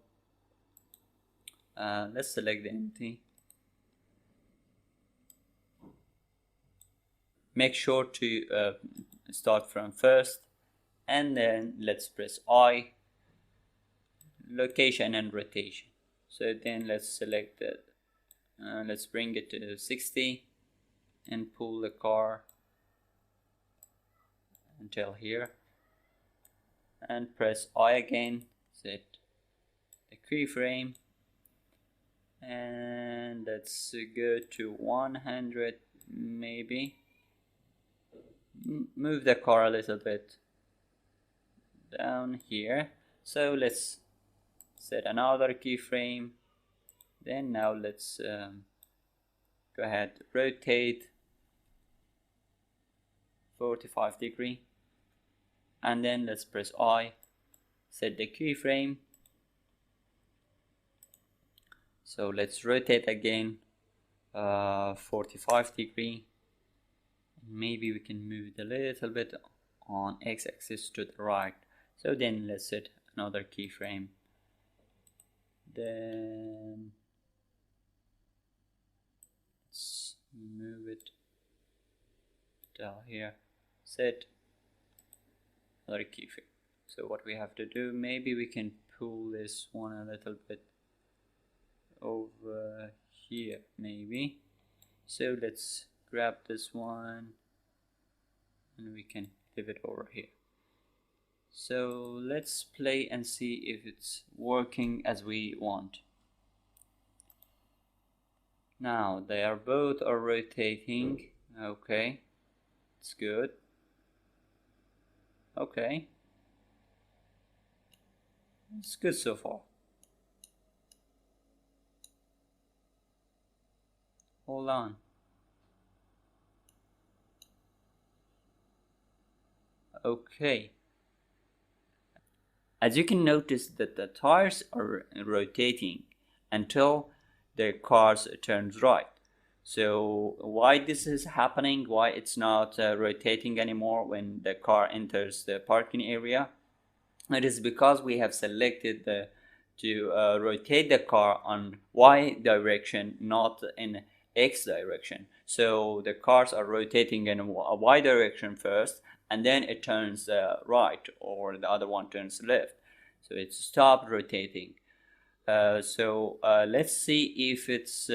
let's select the empty. Make sure to start from first, and then let's press I, location and rotation. So then let's select it, let's bring it to 60 and pull the car until here and press I again, set the keyframe, and let's go to 100 maybe. move the car a little bit down here. So let's set another keyframe. Then now let's go ahead, rotate 45 degree, and then let's press I, set the keyframe. So let's rotate again 45 degree. Maybe we can move it a little bit on x-axis to the right. So then let's set another keyframe. Then let's move it down here, set another keyframe. So what we have to do, maybe we can pull this one a little bit over here maybe. So let's grab this one and we can leave it over here. So let's play and see if it's working as we want. Now they are both rotating. Okay, it's good. Okay, it's good so far. Hold on. Okay. As you can notice that the tires are rotating until the car turns right. So why this is happening, why it's not rotating anymore when the car enters the parking area, it is because we have selected to rotate the car on Y direction, not in X direction. So the cars are rotating in a Y direction first, and then it turns right, or the other one turns left. So it stopped rotating. So let's see if it's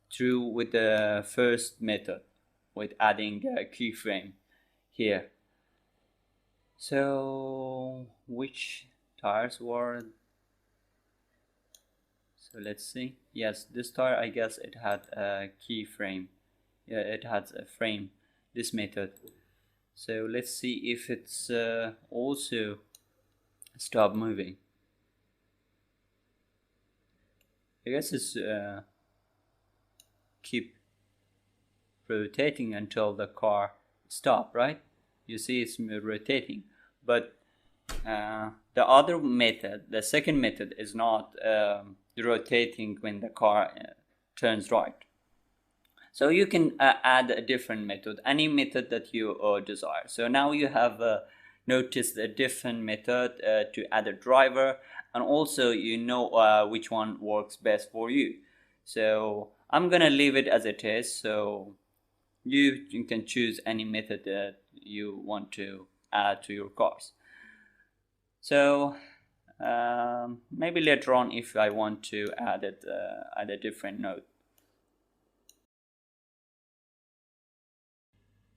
true with the first method, with adding a keyframe here. So which tires were? So let's see. Yes, this tire, I guess it had a keyframe. Yeah, it had a frame, this method. So let's see if it's also stop moving. I guess it's keep rotating until the car stop, right? You see it's rotating, but the other method, the second method, is not rotating when the car turns right. So you can add a different method, any method that you desire. So now you have noticed a different method to add a driver, and also you know which one works best for you. So I'm gonna leave it as it is, so you can choose any method that you want to add to your cars. So maybe later on, if I want to add a different node.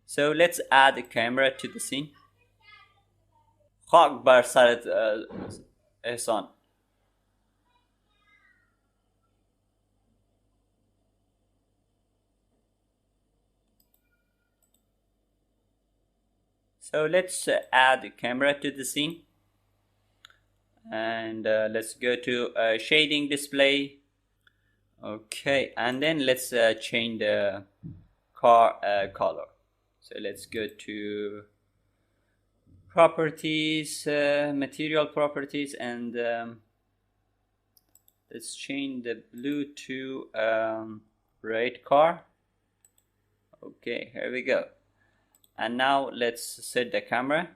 So let's add a camera to the scene. خاک بر سرت احسان. So let's add a camera to the scene, and let's go to shading display. Okay, and then let's change the car color. So let's go to properties, material properties, and let's change the blue to red car. Okay, here we go. And now let's set the camera.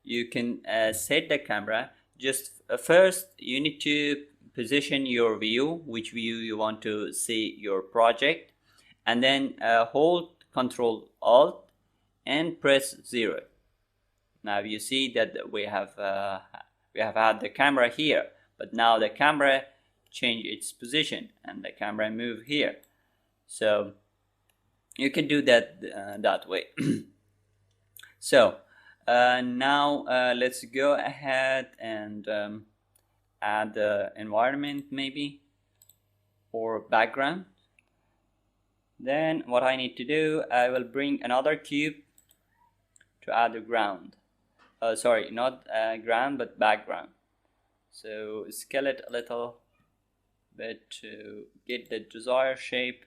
You can set the camera. Just first you need to position your view, which view you want to see your project, and then hold Ctrl Alt and press 0. Now you see that we have had the camera here, but now the camera change its position and the camera move here. So you can do that that way. So now let's go ahead and add the environment maybe, or background. Then what I need to do, I will bring another cube to add a ground. Sorry, not ground but background. So scale it a little bit to get the desired shape.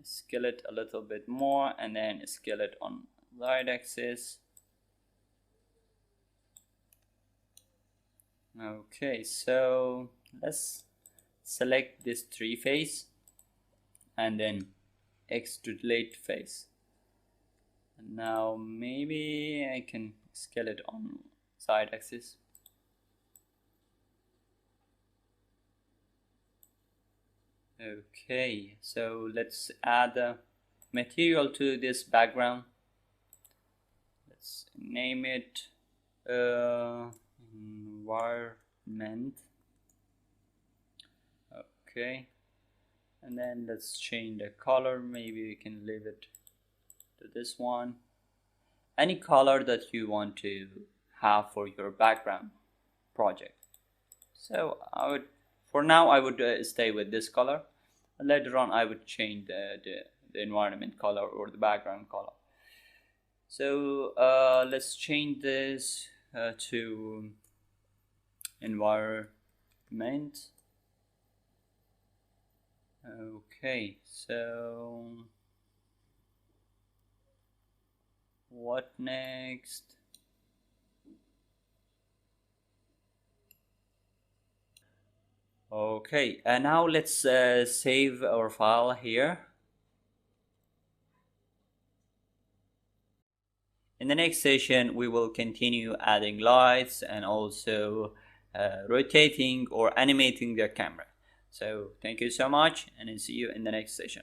Scale it a little bit more and then scale it on right axis. Okay, so let's select this tree face and then extrude face. And now maybe I can scale it on side axis. Okay, so let's add a material to this background. Let's name it environment. Okay, and then let's change the color. Maybe we can leave it to this one. Any color that you want to have for your background project. So for now I would stay with this color. Later on I would change the environment color or the background color. So let's change this to environment. Okay, so what next? Okay, and now let's save our file here. In the next session, we will continue adding lights and also rotating or animating the camera. So thank you so much, and I'll see you in the next session.